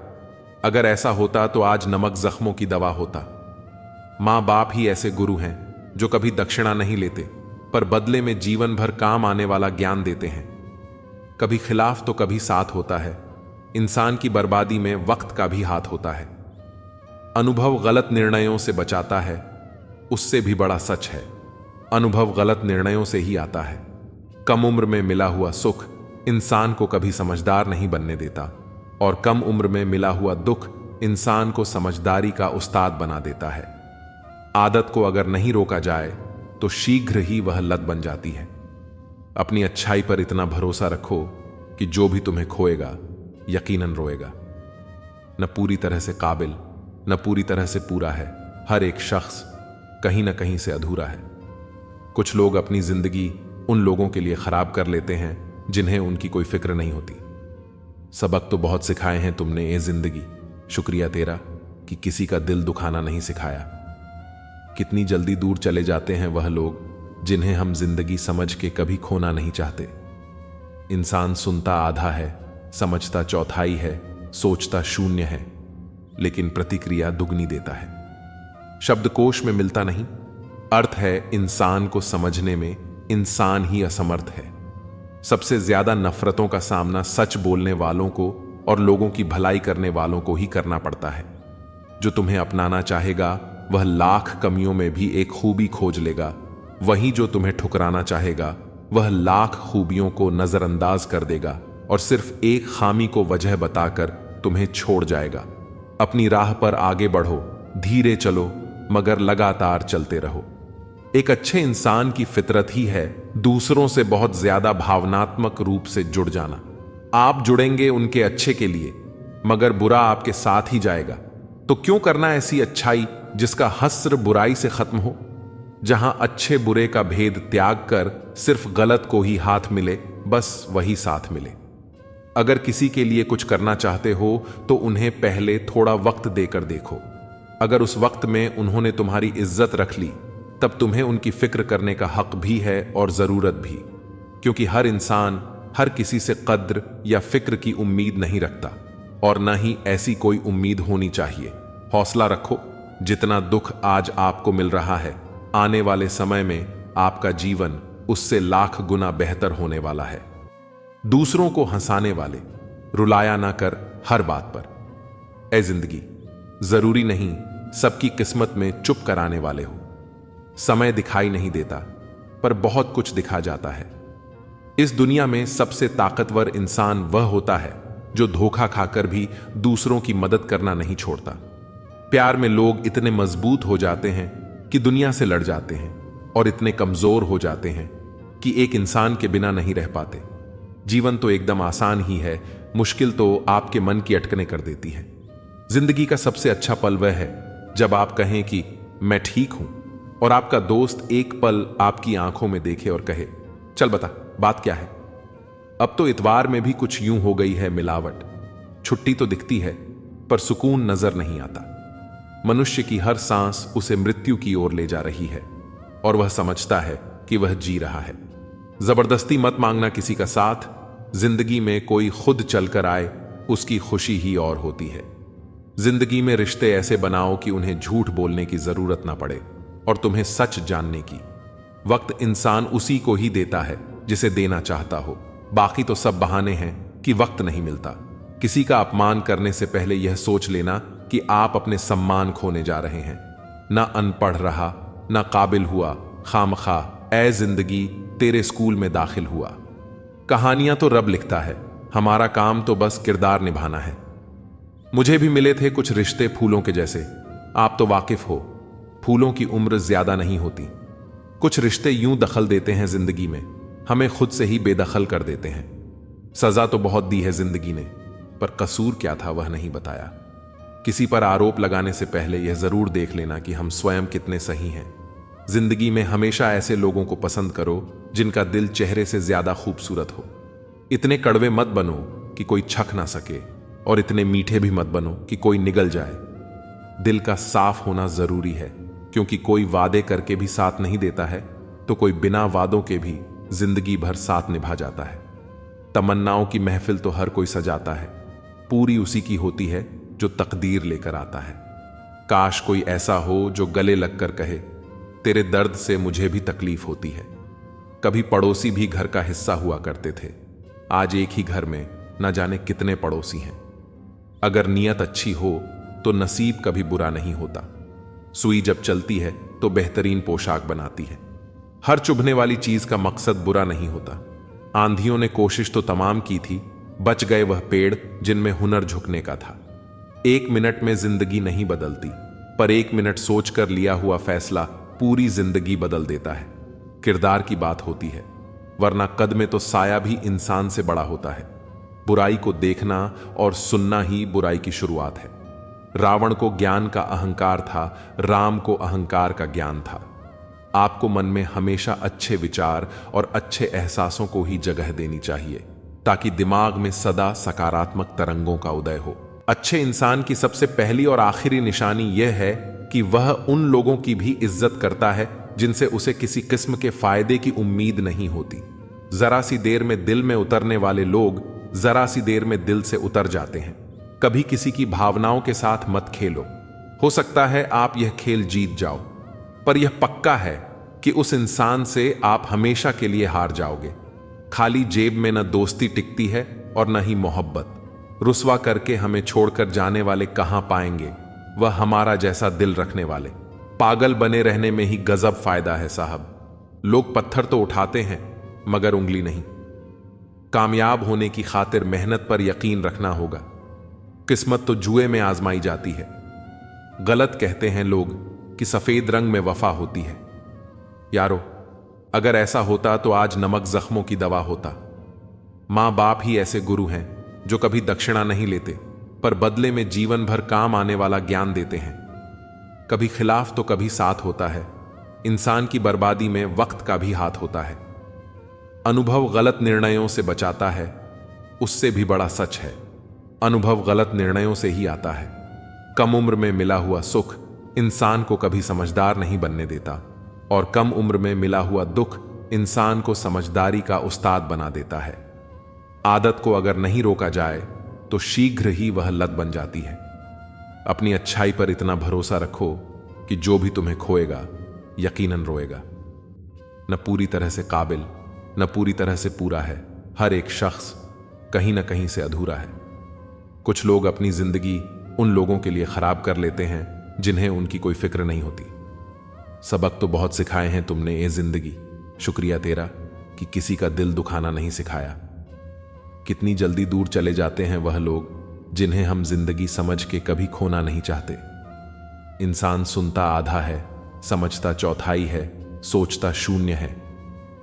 अगर ऐसा होता तो आज नमक जख्मों की दवा होता। मां बाप ही ऐसे गुरु हैं जो कभी दक्षिणा नहीं लेते पर बदले में जीवन भर काम आने वाला ज्ञान देते हैं। कभी खिलाफ तो कभी साथ होता है। इंसान की बर्बादी में वक्त का भी हाथ होता है। अनुभव गलत निर्णयों से बचाता है, उससे भी बड़ा सच है। अनुभव गलत निर्णयों से ही आता है। कम उम्र में मिला हुआ सुख इंसान को कभी समझदार नहीं बनने देता और कम उम्र में मिला हुआ दुख इंसान को समझदारी का उस्ताद बना देता है। आदत को अगर नहीं रोका जाए तो शीघ्र ही वह लत बन जाती है। अपनी अच्छाई पर इतना भरोसा रखो कि जो भी तुम्हें खोएगा यकीनन रोएगा। न पूरी तरह से काबिल न पूरी तरह से पूरा है। हर एक शख्स कहीं ना कहीं से अधूरा है। कुछ लोग अपनी जिंदगी उन लोगों के लिए खराब कर लेते हैं जिन्हें उनकी कोई फिक्र नहीं होती। सबक तो बहुत सिखाए हैं तुमने ए जिंदगी, शुक्रिया तेरा कि किसी का दिल दुखाना नहीं सिखाया। कितनी जल्दी दूर चले जाते हैं वह लोग जिन्हें हम जिंदगी समझ के कभी खोना नहीं चाहते। इंसान सुनता आधा है, समझता चौथाई है, सोचता शून्य है, लेकिन प्रतिक्रिया दुगनी देता है। शब्दकोश में मिलता नहीं। अर्थ है इंसान को समझने में इंसान ही असमर्थ है। सबसे ज्यादा नफरतों का सामना सच बोलने वालों को और लोगों की भलाई करने वालों को ही करना पड़ता है। जो तुम्हें अपनाना चाहेगा वह लाख कमियों में भी एक खूबी खोज लेगा। वही जो तुम्हें ठुकराना चाहेगा वह लाख खूबियों को नजरअंदाज कर देगा और सिर्फ एक खामी को वजह बताकर तुम्हें छोड़ जाएगा। अपनी राह पर आगे बढ़ो, धीरे चलो मगर लगातार चलते रहो। एक अच्छे इंसान की फितरत ही है दूसरों से बहुत ज्यादा भावनात्मक रूप से जुड़ जाना। आप जुड़ेंगे उनके अच्छे के लिए मगर बुरा आपके साथ ही जाएगा। तो क्यों करना ऐसी अच्छाई जिसका हस्र बुराई से खत्म हो। जहां अच्छे बुरे का भेद त्याग कर सिर्फ गलत को ही हाथ मिले, बस वही साथ मिले। अगर किसी के लिए कुछ करना चाहते हो तो उन्हें पहले थोड़ा वक्त देकर देखो। अगर उस वक्त में उन्होंने तुम्हारी इज्जत रख ली तब तुम्हें उनकी फिक्र करने का हक भी है और जरूरत भी, क्योंकि हर इंसान हर किसी से कद्र या फिक्र की उम्मीद नहीं रखता और न ही ऐसी कोई उम्मीद होनी चाहिए। हौसला रखो। जितना दुख आज आपको मिल रहा है आने वाले समय में आपका जीवन उससे लाख गुना बेहतर होने वाला है। दूसरों को हंसाने वाले, रुलाया ना कर हर बात पर। ए जिंदगी, जरूरी नहीं सबकी किस्मत में चुप कराने वाले हो। समय दिखाई नहीं देता पर बहुत कुछ दिखा जाता है। इस दुनिया में सबसे ताकतवर इंसान वह होता है जो धोखा खाकर भी दूसरों की मदद करना नहीं छोड़ता। प्यार में लोग इतने मजबूत हो जाते हैं कि दुनिया से लड़ जाते हैं और इतने कमजोर हो जाते हैं कि एक इंसान के बिना नहीं रह पाते। जीवन तो एकदम आसान ही है, मुश्किल तो आपके मन की अटकने कर देती है। जिंदगी का सबसे अच्छा पल वह है जब आप कहें कि मैं ठीक हूं और आपका दोस्त एक पल आपकी आंखों में देखे और कहे, चल बता बात क्या है। अब तो इतवार में भी कुछ यूं हो गई है मिलावट। छुट्टी तो दिखती है पर सुकून नजर नहीं आता। मनुष्य की हर सांस उसे मृत्यु की ओर ले जा रही है और वह समझता है कि वह जी रहा है। जबरदस्ती मत मांगना किसी का साथ। जिंदगी में कोई खुद चलकर आए, उसकी खुशी ही और होती है। जिंदगी में रिश्ते ऐसे बनाओ कि उन्हें झूठ बोलने की जरूरत ना पड़े और तुम्हें सच जानने की। वक्त इंसान उसी को ही देता है जिसे देना चाहता हो। बाकी तो सब बहाने हैं कि वक्त नहीं मिलता। किसी का अपमान करने से पहले यह सोच लेना कि आप अपने सम्मान खोने जा रहे हैं। ना अनपढ़ रहा, ना काबिल हुआ, खामखा ऐ जिंदगी तेरे स्कूल में दाखिल हुआ। कहानियां तो रब लिखता है, हमारा काम तो बस किरदार निभाना है। मुझे भी मिले थे कुछ रिश्ते फूलों के जैसे। आप तो वाकिफ हो, फूलों की उम्र ज्यादा नहीं होती। कुछ रिश्ते यूं दखल देते हैं जिंदगी में, हमें खुद से ही बेदखल कर देते हैं। सजा तो बहुत दी है जिंदगी ने, पर कसूर क्या था वह नहीं बताया। किसी पर आरोप लगाने से पहले यह जरूर देख लेना कि हम स्वयं कितने सही हैं। जिंदगी में हमेशा ऐसे लोगों को पसंद करो जिनका दिल चेहरे से ज्यादा खूबसूरत हो। इतने कड़वे मत बनो कि कोई छक ना सके और इतने मीठे भी मत बनो कि कोई निगल जाए। दिल का साफ होना जरूरी है, क्योंकि कोई वादे करके भी साथ नहीं देता है तो कोई बिना वादों के भी जिंदगी भर साथ निभा जाता है। तमन्नाओं की महफिल तो हर कोई सजाता है, पूरी उसी की होती है जो तकदीर लेकर आता है। काश कोई ऐसा हो जो गले लगकर कहे, तेरे दर्द से मुझे भी तकलीफ होती है। कभी पड़ोसी भी घर का हिस्सा हुआ करते थे, आज एक ही घर में न जाने कितने पड़ोसी हैं। अगर नीयत अच्छी हो तो नसीब कभी बुरा नहीं होता। सुई जब चलती है तो बेहतरीन पोशाक बनाती है। हर चुभने वाली चीज का मकसद बुरा नहीं होता। आंधियों ने कोशिश तो तमाम की थी, बच गए वह पेड़ जिनमें हुनर झुकने का था। 1 मिनट में जिंदगी नहीं बदलती, पर 1 मिनट सोचकर लिया हुआ फैसला पूरी जिंदगी बदल देता है। किरदार की बात होती है, वरना कद में तो साया भी इंसान से बड़ा होता है। बुराई को देखना और सुनना ही बुराई की शुरुआत है। रावण को ज्ञान का अहंकार था, राम को अहंकार का ज्ञान था। आपको मन में हमेशा अच्छे विचार और अच्छे एहसासों को ही जगह देनी चाहिए, ताकि दिमाग में सदा सकारात्मक तरंगों का उदय हो। अच्छे इंसान की सबसे पहली और आखिरी निशानी यह है कि वह उन लोगों की भी इज्जत करता है जिनसे उसे किसी किस्म के फायदे की उम्मीद नहीं होती। जरा सी देर में दिल में उतरने वाले लोग जरा सी देर में दिल से उतर जाते हैं। कभी किसी की भावनाओं के साथ मत खेलो। हो सकता है आप यह खेल जीत जाओ, पर यह पक्का है कि उस इंसान से आप हमेशा के लिए हार जाओगे। खाली जेब में न दोस्ती टिकती है और न ही मोहब्बत। रुस्वा करके हमें छोड़कर जाने वाले कहां पाएंगे वह हमारा जैसा दिल रखने वाले। पागल बने रहने में ही गजब फायदा है साहब। लोग पत्थर तो उठाते हैं मगर उंगली नहीं। कामयाब होने की खातिर मेहनत पर यकीन रखना होगा। किस्मत तो जुए में आजमाई जाती है। गलत कहते हैं लोग कि सफेद रंग में वफा होती है। यारो, अगर ऐसा होता तो आज नमक जख्मों की दवा होता। मां बाप ही ऐसे गुरु हैं जो कभी दक्षिणा नहीं लेते, पर बदले में जीवन भर काम आने वाला ज्ञान देते हैं। कभी खिलाफ तो कभी साथ होता है। इंसान की बर्बादी में वक्त का भी हाथ होता है। अनुभव गलत निर्णयों से बचाता है, उससे भी बड़ा सच है। अनुभव गलत निर्णयों से ही आता है। कम उम्र में मिला हुआ सुख इंसान को कभी समझदार नहीं बनने देता, और कम उम्र में मिला हुआ दुख इंसान को समझदारी का उस्ताद बना देता है। आदत को अगर नहीं रोका जाए तो शीघ्र ही वह लत बन जाती है। अपनी अच्छाई पर इतना भरोसा रखो कि जो भी तुम्हें खोएगा यकीनन रोएगा। न पूरी तरह से काबिल, न पूरी तरह से पूरा है। हर एक शख्स कहीं न कहीं से अधूरा है। कुछ लोग अपनी जिंदगी उन लोगों के लिए खराब कर लेते हैं जिन्हें उनकी कोई फिक्र नहीं होती। सबक तो बहुत सिखाए हैं तुमने ए जिंदगी, शुक्रिया तेरा कि किसी का दिल दुखाना नहीं सिखाया। कितनी जल्दी दूर चले जाते हैं वह लोग जिन्हें हम जिंदगी समझ के कभी खोना नहीं चाहते। इंसान सुनता आधा है, समझता चौथाई है, सोचता शून्य है,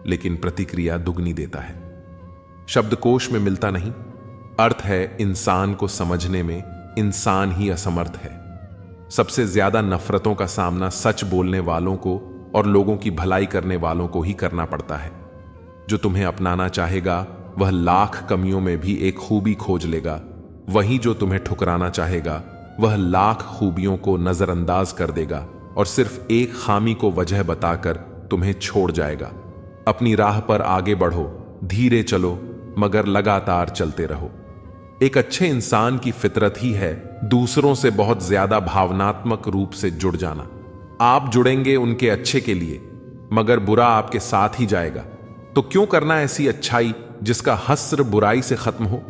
लेकिन प्रतिक्रिया दुगनी देता है। शब्दकोश में मिलता नहीं। अर्थ है इंसान को समझने में इंसान ही असमर्थ है। सबसे ज्यादा नफरतों का सामना सच बोलने वालों को और लोगों की भलाई करने वालों को ही करना पड़ता है। जो तुम्हें अपनाना चाहेगा वह लाख कमियों में भी एक खूबी खोज लेगा। वही जो तुम्हें ठुकराना चाहेगा वह लाख खूबियों को नजरअंदाज कर देगा और सिर्फ एक खामी को वजह बताकर तुम्हें छोड़ जाएगा। अपनी राह पर आगे बढ़ो, धीरे चलो मगर लगातार चलते रहो। एक अच्छे इंसान की फितरत ही है दूसरों से बहुत ज्यादा भावनात्मक रूप से जुड़ जाना। आप जुड़ेंगे उनके अच्छे के लिए, मगर बुरा आपके साथ ही जाएगा। तो क्यों करना ऐसी अच्छाई जिसका हस्र बुराई से खत्म हो।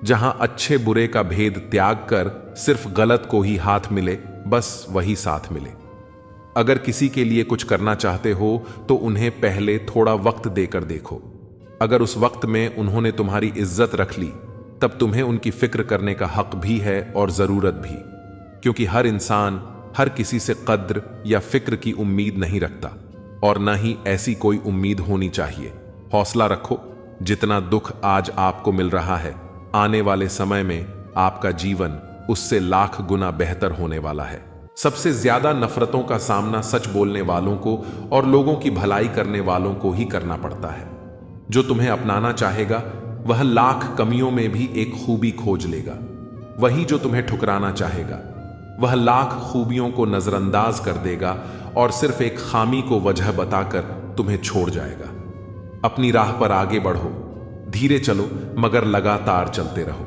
जहां अच्छे बुरे का भेद त्याग कर सिर्फ गलत को ही हाथ मिले, बस वही साथ मिले। अगर किसी के लिए कुछ करना चाहते हो तो उन्हें पहले थोड़ा वक्त देकर देखो। अगर उस वक्त में उन्होंने तुम्हारी इज्जत रख ली, तब तुम्हें उनकी फिक्र करने का हक भी है और जरूरत भी, क्योंकि हर इंसान हर किसी से कद्र या फिक्र की उम्मीद नहीं रखता, और न ही ऐसी कोई उम्मीद होनी चाहिए। हौसला रखो, जितना दुख आज आपको मिल रहा है, आने वाले समय में आपका जीवन उससे लाख गुना बेहतर होने वाला है। सबसे ज्यादा नफरतों का सामना सच बोलने वालों को और लोगों की भलाई करने वालों को ही करना पड़ता है। जो तुम्हें अपनाना चाहेगा वह लाख कमियों में भी एक खूबी खोज लेगा। वही जो तुम्हें ठुकराना चाहेगा वह लाख खूबियों को नजरअंदाज कर देगा और सिर्फ एक खामी को वजह बताकर तुम्हें छोड़ जाएगा। अपनी राह पर आगे बढ़ो, धीरे चलो मगर लगातार चलते रहो।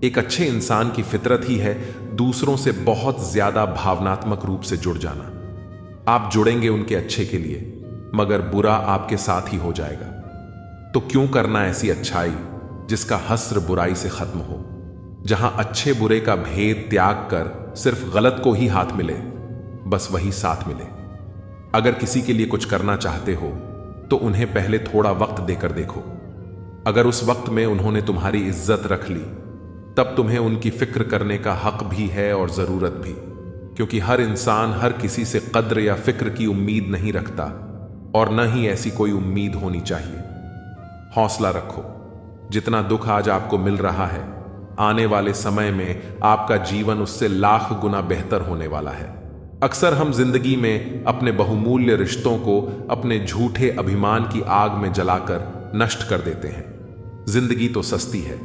एक अच्छे इंसान की फितरत ही है दूसरों से बहुत ज्यादा भावनात्मक रूप से जुड़ जाना। आप जुड़ेंगे उनके अच्छे के लिए, मगर बुरा आपके साथ ही हो जाएगा। तो क्यों करना ऐसी अच्छाई जिसका हस्र बुराई से खत्म हो। जहां अच्छे बुरे का भेद त्याग कर सिर्फ गलत को ही हाथ मिले, बस वही साथ मिले। अगर किसी के लिए कुछ करना चाहते हो तो उन्हें पहले थोड़ा वक्त देकर देखो। अगर उस वक्त में उन्होंने तुम्हारी इज्जत रख ली, तब तुम्हें उनकी फिक्र करने का हक भी है और जरूरत भी, क्योंकि हर इंसान हर किसी से कद्र या फिक्र की उम्मीद नहीं रखता, और न ही ऐसी कोई उम्मीद होनी चाहिए। हौसला रखो, जितना दुख आज आपको मिल रहा है, आने वाले समय में आपका जीवन उससे लाख गुना बेहतर होने वाला है। अक्सर हम जिंदगी में अपने बहुमूल्य रिश्तों को अपने झूठे अभिमान की आग में जलाकर नष्ट कर देते हैं। जिंदगी तो सस्ती है,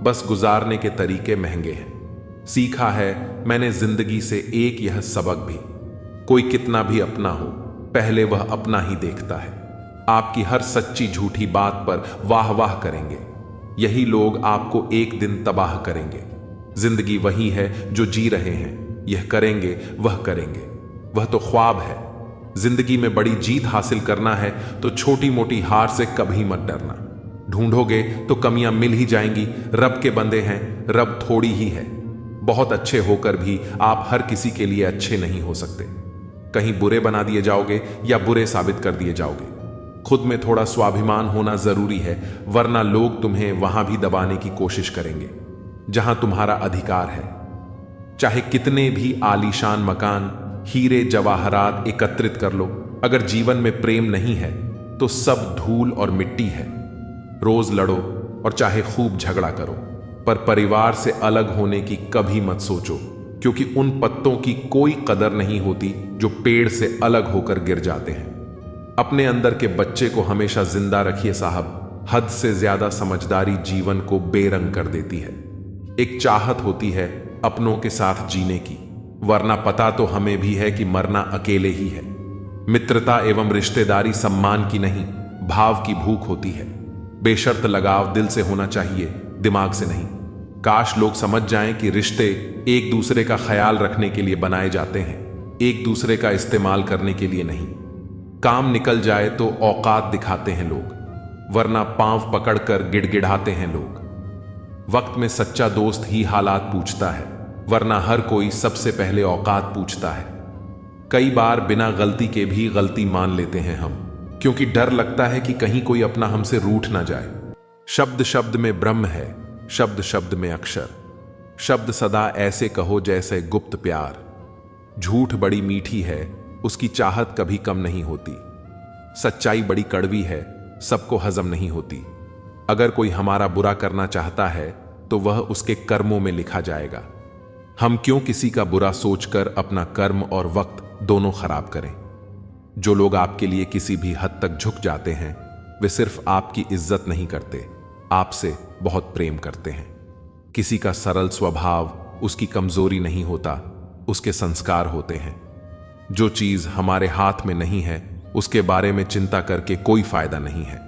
बस गुजारने के तरीके महंगे हैं। सीखा है मैंने जिंदगी से एक यह सबक भी, कोई कितना भी अपना हो, पहले वह अपना ही देखता है। आपकी हर सच्ची झूठी बात पर वाह वाह करेंगे, यही लोग आपको एक दिन तबाह करेंगे। जिंदगी वही है जो जी रहे हैं, यह करेंगे वह करेंगे, वह तो ख्वाब है। जिंदगी में बड़ी जीत हासिल करना है तो छोटी मोटी हार से कभी मत डरना। ढूंढोगे तो कमियां मिल ही जाएंगी। रब के बंदे हैं, रब थोड़ी ही है। बहुत अच्छे होकर भी आप हर किसी के लिए अच्छे नहीं हो सकते। कहीं बुरे बना दिए जाओगे या बुरे साबित कर दिए जाओगे। खुद में थोड़ा स्वाभिमान होना जरूरी है, वरना लोग तुम्हें वहां भी दबाने की कोशिश करेंगे जहां तुम्हारा अधिकार है। चाहे कितने भी आलीशान मकान, हीरे जवाहरात एकत्रित कर लो, अगर जीवन में प्रेम नहीं है तो सब धूल और मिट्टी है। रोज लड़ो और चाहे खूब झगड़ा करो, पर परिवार से अलग होने की कभी मत सोचो, क्योंकि उन पत्तों की कोई कदर नहीं होती जो पेड़ से अलग होकर गिर जाते हैं। अपने अंदर के बच्चे को हमेशा जिंदा रखिए साहब, हद से ज्यादा समझदारी जीवन को बेरंग कर देती है। एक चाहत होती है अपनों के साथ जीने की, वरना पता तो हमें भी है कि मरना अकेले ही है। मित्रता एवं रिश्तेदारी सम्मान की नहीं, भाव की भूख होती है। बेशर्त लगाव दिल से होना चाहिए, दिमाग से नहीं। काश लोग समझ जाएं कि रिश्ते एक दूसरे का ख्याल रखने के लिए बनाए जाते हैं, एक दूसरे का इस्तेमाल करने के लिए नहीं। काम निकल जाए तो औकात दिखाते हैं लोग, वरना पांव पकड़कर गिड़गिड़ाते हैं लोग। वक्त में सच्चा दोस्त ही हालात पूछता है, वरना हर कोई सबसे पहले औकात पूछता है। कई बार बिना गलती के भी गलती मान लेते हैं हम, क्योंकि डर लगता है कि कहीं कोई अपना हमसे रूठ ना जाए। शब्द शब्द में ब्रह्म है, शब्द शब्द में अक्षर। शब्द सदा ऐसे कहो जैसे गुप्त प्यार। झूठ बड़ी मीठी है, उसकी चाहत कभी कम नहीं होती। सच्चाई बड़ी कड़वी है, सबको हजम नहीं होती। अगर कोई हमारा बुरा करना चाहता है तो वह उसके कर्मों में लिखा जाएगा। हम क्यों किसी का बुरा सोचकर अपना कर्म और वक्त दोनों खराब करें। जो लोग आपके लिए किसी भी हद तक झुक जाते हैं वे सिर्फ आपकी इज्जत नहीं करते, आपसे बहुत प्रेम करते हैं। किसी का सरल स्वभाव उसकी कमजोरी नहीं होता, उसके संस्कार होते हैं। जो चीज हमारे हाथ में नहीं है उसके बारे में चिंता करके कोई फायदा नहीं है।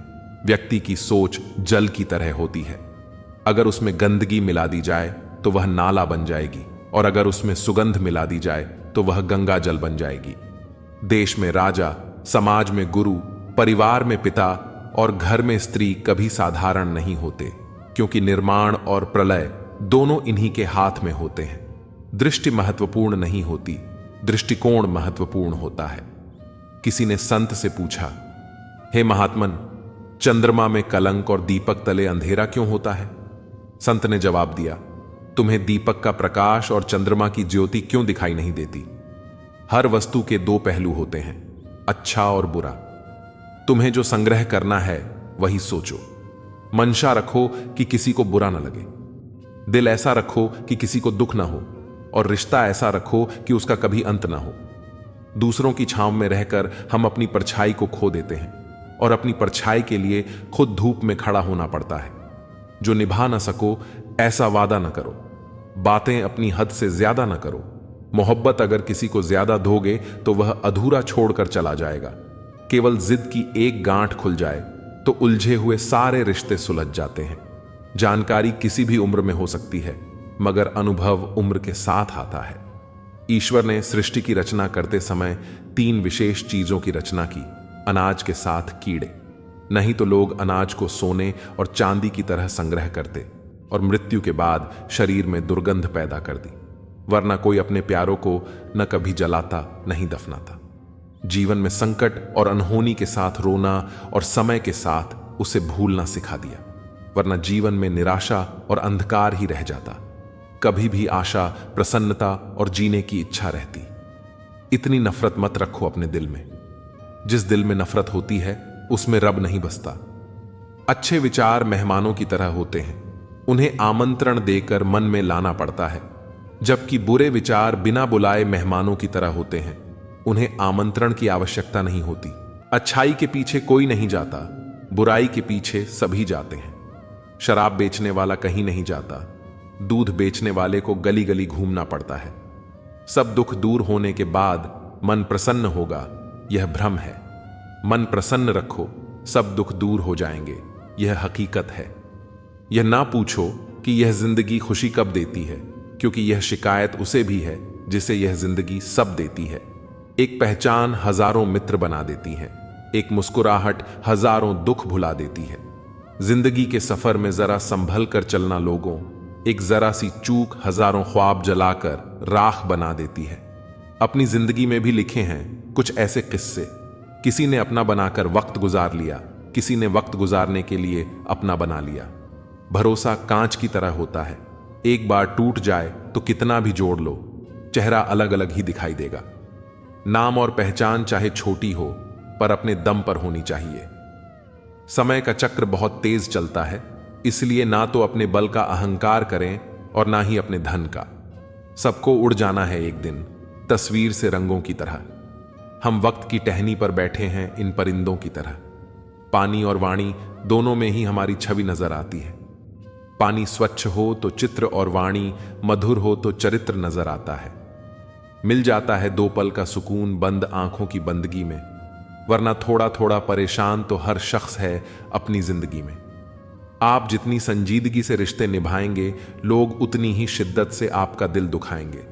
व्यक्ति की सोच जल की तरह होती है। अगर उसमें गंदगी मिला दी जाए तो वह नाला बन जाएगी, और अगर उसमें सुगंध मिला दी जाए तो वह गंगा जल बन जाएगी। देश में राजा, समाज में गुरु, परिवार में पिता और घर में स्त्री कभी साधारण नहीं होते, क्योंकि निर्माण और प्रलय दोनों इन्हीं के हाथ में होते हैं। दृष्टि महत्वपूर्ण नहीं होती, दृष्टिकोण महत्वपूर्ण होता है। किसी ने संत से पूछा, हे महात्मन, चंद्रमा में कलंक और दीपक तले अंधेरा क्यों होता है? संत ने जवाब दिया, तुम्हें दीपक का प्रकाश और चंद्रमा की ज्योति क्यों दिखाई नहीं देती? हर वस्तु के दो पहलू होते हैं, अच्छा और बुरा। तुम्हें जो संग्रह करना है वही सोचो। मंशा रखो कि किसी को बुरा ना लगे, दिल ऐसा रखो कि किसी को दुख ना हो, और रिश्ता ऐसा रखो कि उसका कभी अंत ना हो। दूसरों की छांव में रहकर हम अपनी परछाई को खो देते हैं, और अपनी परछाई के लिए खुद धूप में खड़ा होना पड़ता है। जो निभा ना सको ऐसा वादा ना करो। बातें अपनी हद से ज्यादा ना करो। मोहब्बत अगर किसी को ज्यादा दोगे तो वह अधूरा छोड़कर चला जाएगा। केवल जिद की एक गांठ खुल जाए तो उलझे हुए सारे रिश्ते सुलझ जाते हैं। जानकारी किसी भी उम्र में हो सकती है, मगर अनुभव उम्र के साथ आता है। ईश्वर ने सृष्टि की रचना करते समय 3 विशेष चीजों की रचना की, अनाज के साथ कीड़े। नहीं तो लोग अनाज को सोने और चांदी की तरह संग्रह करते और मृत्यु के बाद शरीर में दुर्गंध पैदा कर दी। वरना कोई अपने प्यारों को न कभी जलाता, नहीं दफनाता। जीवन में संकट और अनहोनी के साथ रोना और समय के साथ उसे भूलना सिखा दिया। वरना जीवन में निराशा और अंधकार ही रह जाता। कभी भी आशा, प्रसन्नता और जीने की इच्छा रहती। इतनी नफरत मत रखो अपने दिल में। जिस दिल में नफरत होती है उसमें रब नहीं बसता। अच्छे विचार मेहमानों की तरह होते हैं, उन्हें आमंत्रण देकर मन में लाना पड़ता है, जबकि बुरे विचार बिना बुलाए मेहमानों की तरह होते हैं, उन्हें आमंत्रण की आवश्यकता नहीं होती। अच्छाई के पीछे कोई नहीं जाता, बुराई के पीछे सभी जाते हैं। शराब बेचने वाला कहीं नहीं जाता, दूध बेचने वाले को गली गली घूमना पड़ता है। सब दुख दूर होने के बाद मन प्रसन्न होगा, यह भ्रम है। मन प्रसन्न रखो, सब दुख दूर हो जाएंगे, यह हकीकत है। यह ना पूछो कि यह जिंदगी खुशी कब देती है, क्योंकि यह शिकायत उसे भी है जिसे यह जिंदगी सब देती है। एक पहचान हजारों मित्र बना देती है, एक मुस्कुराहट हजारों दुख भुला देती है। जिंदगी के सफर में जरा संभल कर चलना लोगों, एक जरा सी चूक हजारों ख्वाब जलाकर राख बना देती है। अपनी जिंदगी में भी लिखे हैं कुछ ऐसे किस्से। किसी ने अपना बनाकर वक्त गुजार लिया, किसी ने वक्त गुजारने के लिए अपना बना लिया। भरोसा कांच की तरह होता है, एक बार टूट जाए तो कितना भी जोड़ लो, चेहरा अलग अलग ही दिखाई देगा। नाम और पहचान चाहे छोटी हो, पर अपने दम पर होनी चाहिए। समय का चक्र बहुत तेज चलता है, इसलिए ना तो अपने बल का अहंकार करें और ना ही अपने धन का। सबको उड़ जाना है एक दिन, तस्वीर से रंगों की तरह। हम वक्त की टहनी पर बैठे हैं इन परिंदों की तरह। पानी और वाणी दोनों में ही हमारी छवि नजर आती है। पानी स्वच्छ हो तो चित्र और वाणी मधुर हो तो चरित्र नजर आता है। मिल जाता है 2 पल का सुकून बंद आंखों की बंदगी में, वरना थोड़ा थोड़ा परेशान तो हर शख्स है अपनी जिंदगी में। आप जितनी संजीदगी से रिश्ते निभाएंगे, लोग उतनी ही शिद्दत से आपका दिल दुखाएंगे।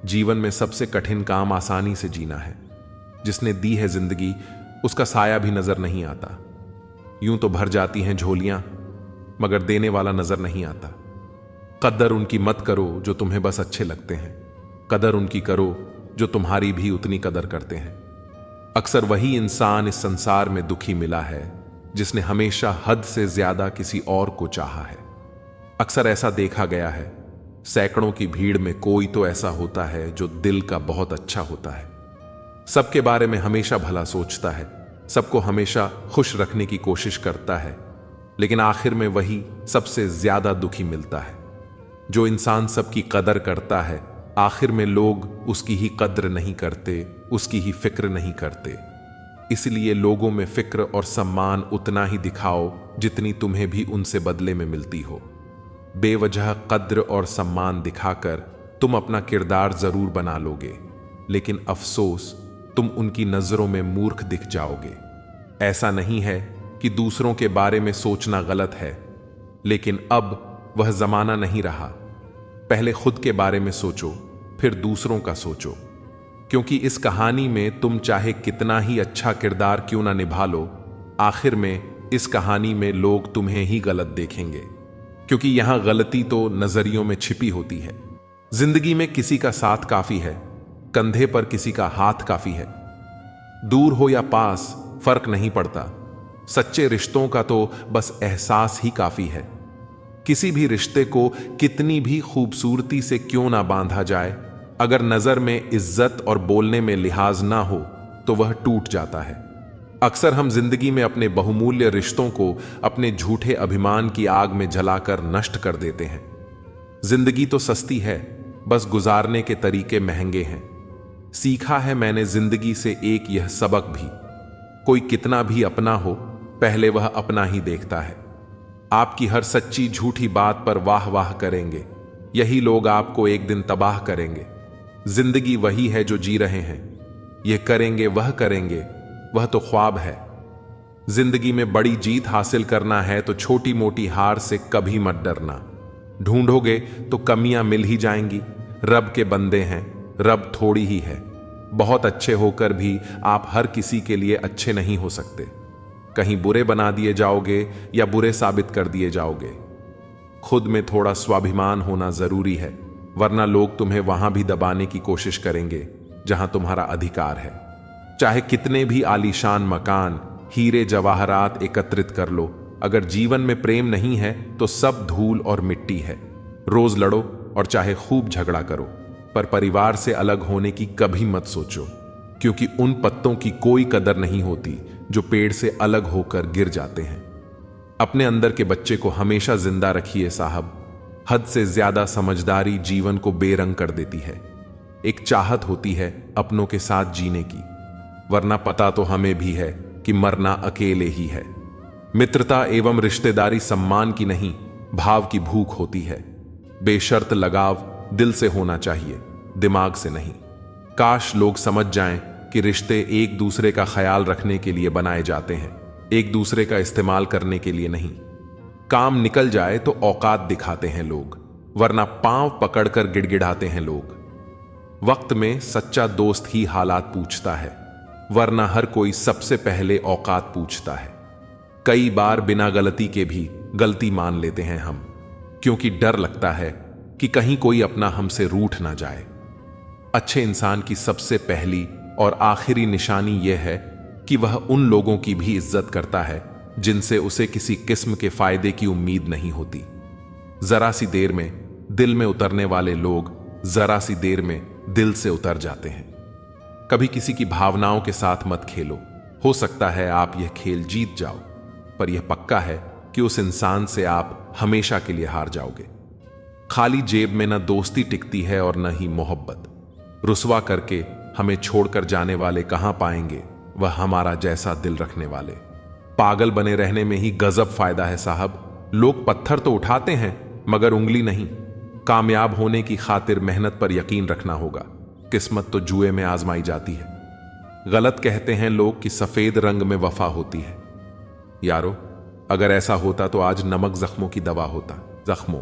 जीवन में सबसे कठिन काम आसानी से जीना है। जिसने दी है जिंदगी, उसका साया भी नजर नहीं आता। यूं तो भर जाती हैं झोलियां, मगर देने वाला नजर नहीं आता। कदर उनकी मत करो जो तुम्हें बस अच्छे लगते हैं, कदर उनकी करो जो तुम्हारी भी उतनी कदर करते हैं। अक्सर वही इंसान इस संसार में दुखी मिला है जिसने हमेशा हद से ज्यादा किसी और को चाहा है। अक्सर ऐसा देखा गया है, सैकड़ों की भीड़ में कोई तो ऐसा होता है जो दिल का बहुत अच्छा होता है, सबके बारे में हमेशा भला सोचता है, सबको हमेशा खुश रखने की कोशिश करता है, लेकिन आखिर में वही सबसे ज्यादा दुखी मिलता है। जो इंसान सबकी कदर करता है, आखिर में लोग उसकी ही कद्र नहीं करते, उसकी ही फिक्र नहीं करते। इसलिए लोगों में फिक्र और सम्मान उतना ही दिखाओ जितनी तुम्हें भी उनसे बदले में मिलती हो। बेवजह कद्र और सम्मान दिखाकर तुम अपना किरदार जरूर बना लोगे, लेकिन अफसोस तुम उनकी नजरों में मूर्ख दिख जाओगे। ऐसा नहीं है कि दूसरों के बारे में सोचना गलत है, लेकिन अब वह जमाना नहीं रहा। पहले खुद के बारे में सोचो, फिर दूसरों का सोचो, क्योंकि इस कहानी में तुम चाहे कितना ही अच्छा किरदार क्यों ना निभा लो, आखिर में इस कहानी में लोग तुम्हें ही गलत देखेंगे, क्योंकि यहां गलती तो नजरियों में छिपी होती है। जिंदगी में किसी का साथ काफी है, कंधे पर किसी का हाथ काफी है। दूर हो या पास फर्क नहीं पड़ता, सच्चे रिश्तों का तो बस एहसास ही काफी है। किसी भी रिश्ते को कितनी भी खूबसूरती से क्यों ना बांधा जाए, अगर नजर में इज्जत और बोलने में लिहाज ना हो तो वह टूट जाता है। अक्सर हम जिंदगी में अपने बहुमूल्य रिश्तों को अपने झूठे अभिमान की आग में जलाकर नष्ट कर देते हैं। जिंदगी तो सस्ती है, बस गुजारने के तरीके महंगे हैं। सीखा है मैंने जिंदगी से एक यह सबक भी, कोई कितना भी अपना हो, पहले वह अपना ही देखता है। आपकी हर सच्ची झूठी बात पर वाह वाह करेंगे, यही लोग आपको एक दिन तबाह करेंगे। जिंदगी वही है जो जी रहे हैं, ये करेंगे वह तो ख्वाब है। जिंदगी में बड़ी जीत हासिल करना है तो छोटी मोटी हार से कभी मत डरना। ढूंढोगे तो कमियां मिल ही जाएंगी। रब के बंदे हैं, रब थोड़ी ही है। बहुत अच्छे होकर भी आप हर किसी के लिए अच्छे नहीं हो सकते। कहीं बुरे बना दिए जाओगे या बुरे साबित कर दिए जाओगे। खुद में थोड़ा स्वाभिमान होना जरूरी है, वरना लोग तुम्हें वहां भी दबाने की कोशिश करेंगे जहां तुम्हारा अधिकार है। चाहे कितने भी आलीशान मकान, हीरे जवाहरात एकत्रित कर लो, अगर जीवन में प्रेम नहीं है तो सब धूल और मिट्टी है। रोज लड़ो और चाहे खूब झगड़ा करो, पर परिवार से अलग होने की कभी मत सोचो, क्योंकि उन पत्तों की कोई कदर नहीं होती जो पेड़ से अलग होकर गिर जाते हैं। अपने अंदर के बच्चे को हमेशा जिंदा रखिए साहब। हद से ज्यादा समझदारी जीवन को बेरंग कर देती है। एक चाहत होती है अपनों के साथ जीने की, वरना पता तो हमें भी है कि मरना अकेले ही है। मित्रता एवं रिश्तेदारी सम्मान की नहीं, भाव की भूख होती है। बेशर्त लगाव दिल से होना चाहिए, दिमाग से नहीं। काश लोग समझ जाएं कि रिश्ते एक दूसरे का ख्याल रखने के लिए बनाए जाते हैं, एक दूसरे का इस्तेमाल करने के लिए नहीं। काम निकल जाए तो औकात दिखाते हैं लोग, वरना पांव पकड़कर गिड़गिड़ाते हैं लोग। वक्त में सच्चा दोस्त ही हालात पूछता है, वरना हर कोई सबसे पहले औकात पूछता है। कई बार बिना गलती के भी गलती मान लेते हैं हम, क्योंकि डर लगता है कि कहीं कोई अपना हमसे रूठ ना जाए। अच्छे इंसान की सबसे पहली और आखिरी निशानी यह है कि वह उन लोगों की भी इज्जत करता है जिनसे उसे किसी किस्म के फायदे की उम्मीद नहीं होती। जरा सी देर में दिल में उतरने वाले लोग जरा सी देर में दिल से उतर जाते हैं। कभी किसी की भावनाओं के साथ मत खेलो। हो सकता है आप यह खेल जीत जाओ, पर यह पक्का है कि उस इंसान से आप हमेशा के लिए हार जाओगे। खाली जेब में न दोस्ती टिकती है और न ही मोहब्बत। रुसवा करके हमें छोड़कर जाने वाले कहां पाएंगे वह हमारा जैसा दिल रखने वाले। पागल बने रहने में ही गजब फायदा है साहब। लोग पत्थर तो उठाते हैं मगर उंगली नहीं। कामयाब होने की खातिर मेहनत पर यकीन रखना होगा। किस्मत तो जुए में आजमाई जाती है। गलत कहते हैं लोग कि सफेद रंग में वफा होती है। यारो, अगर ऐसा होता तो आज नमक जख्मों की दवा होता। जख्मों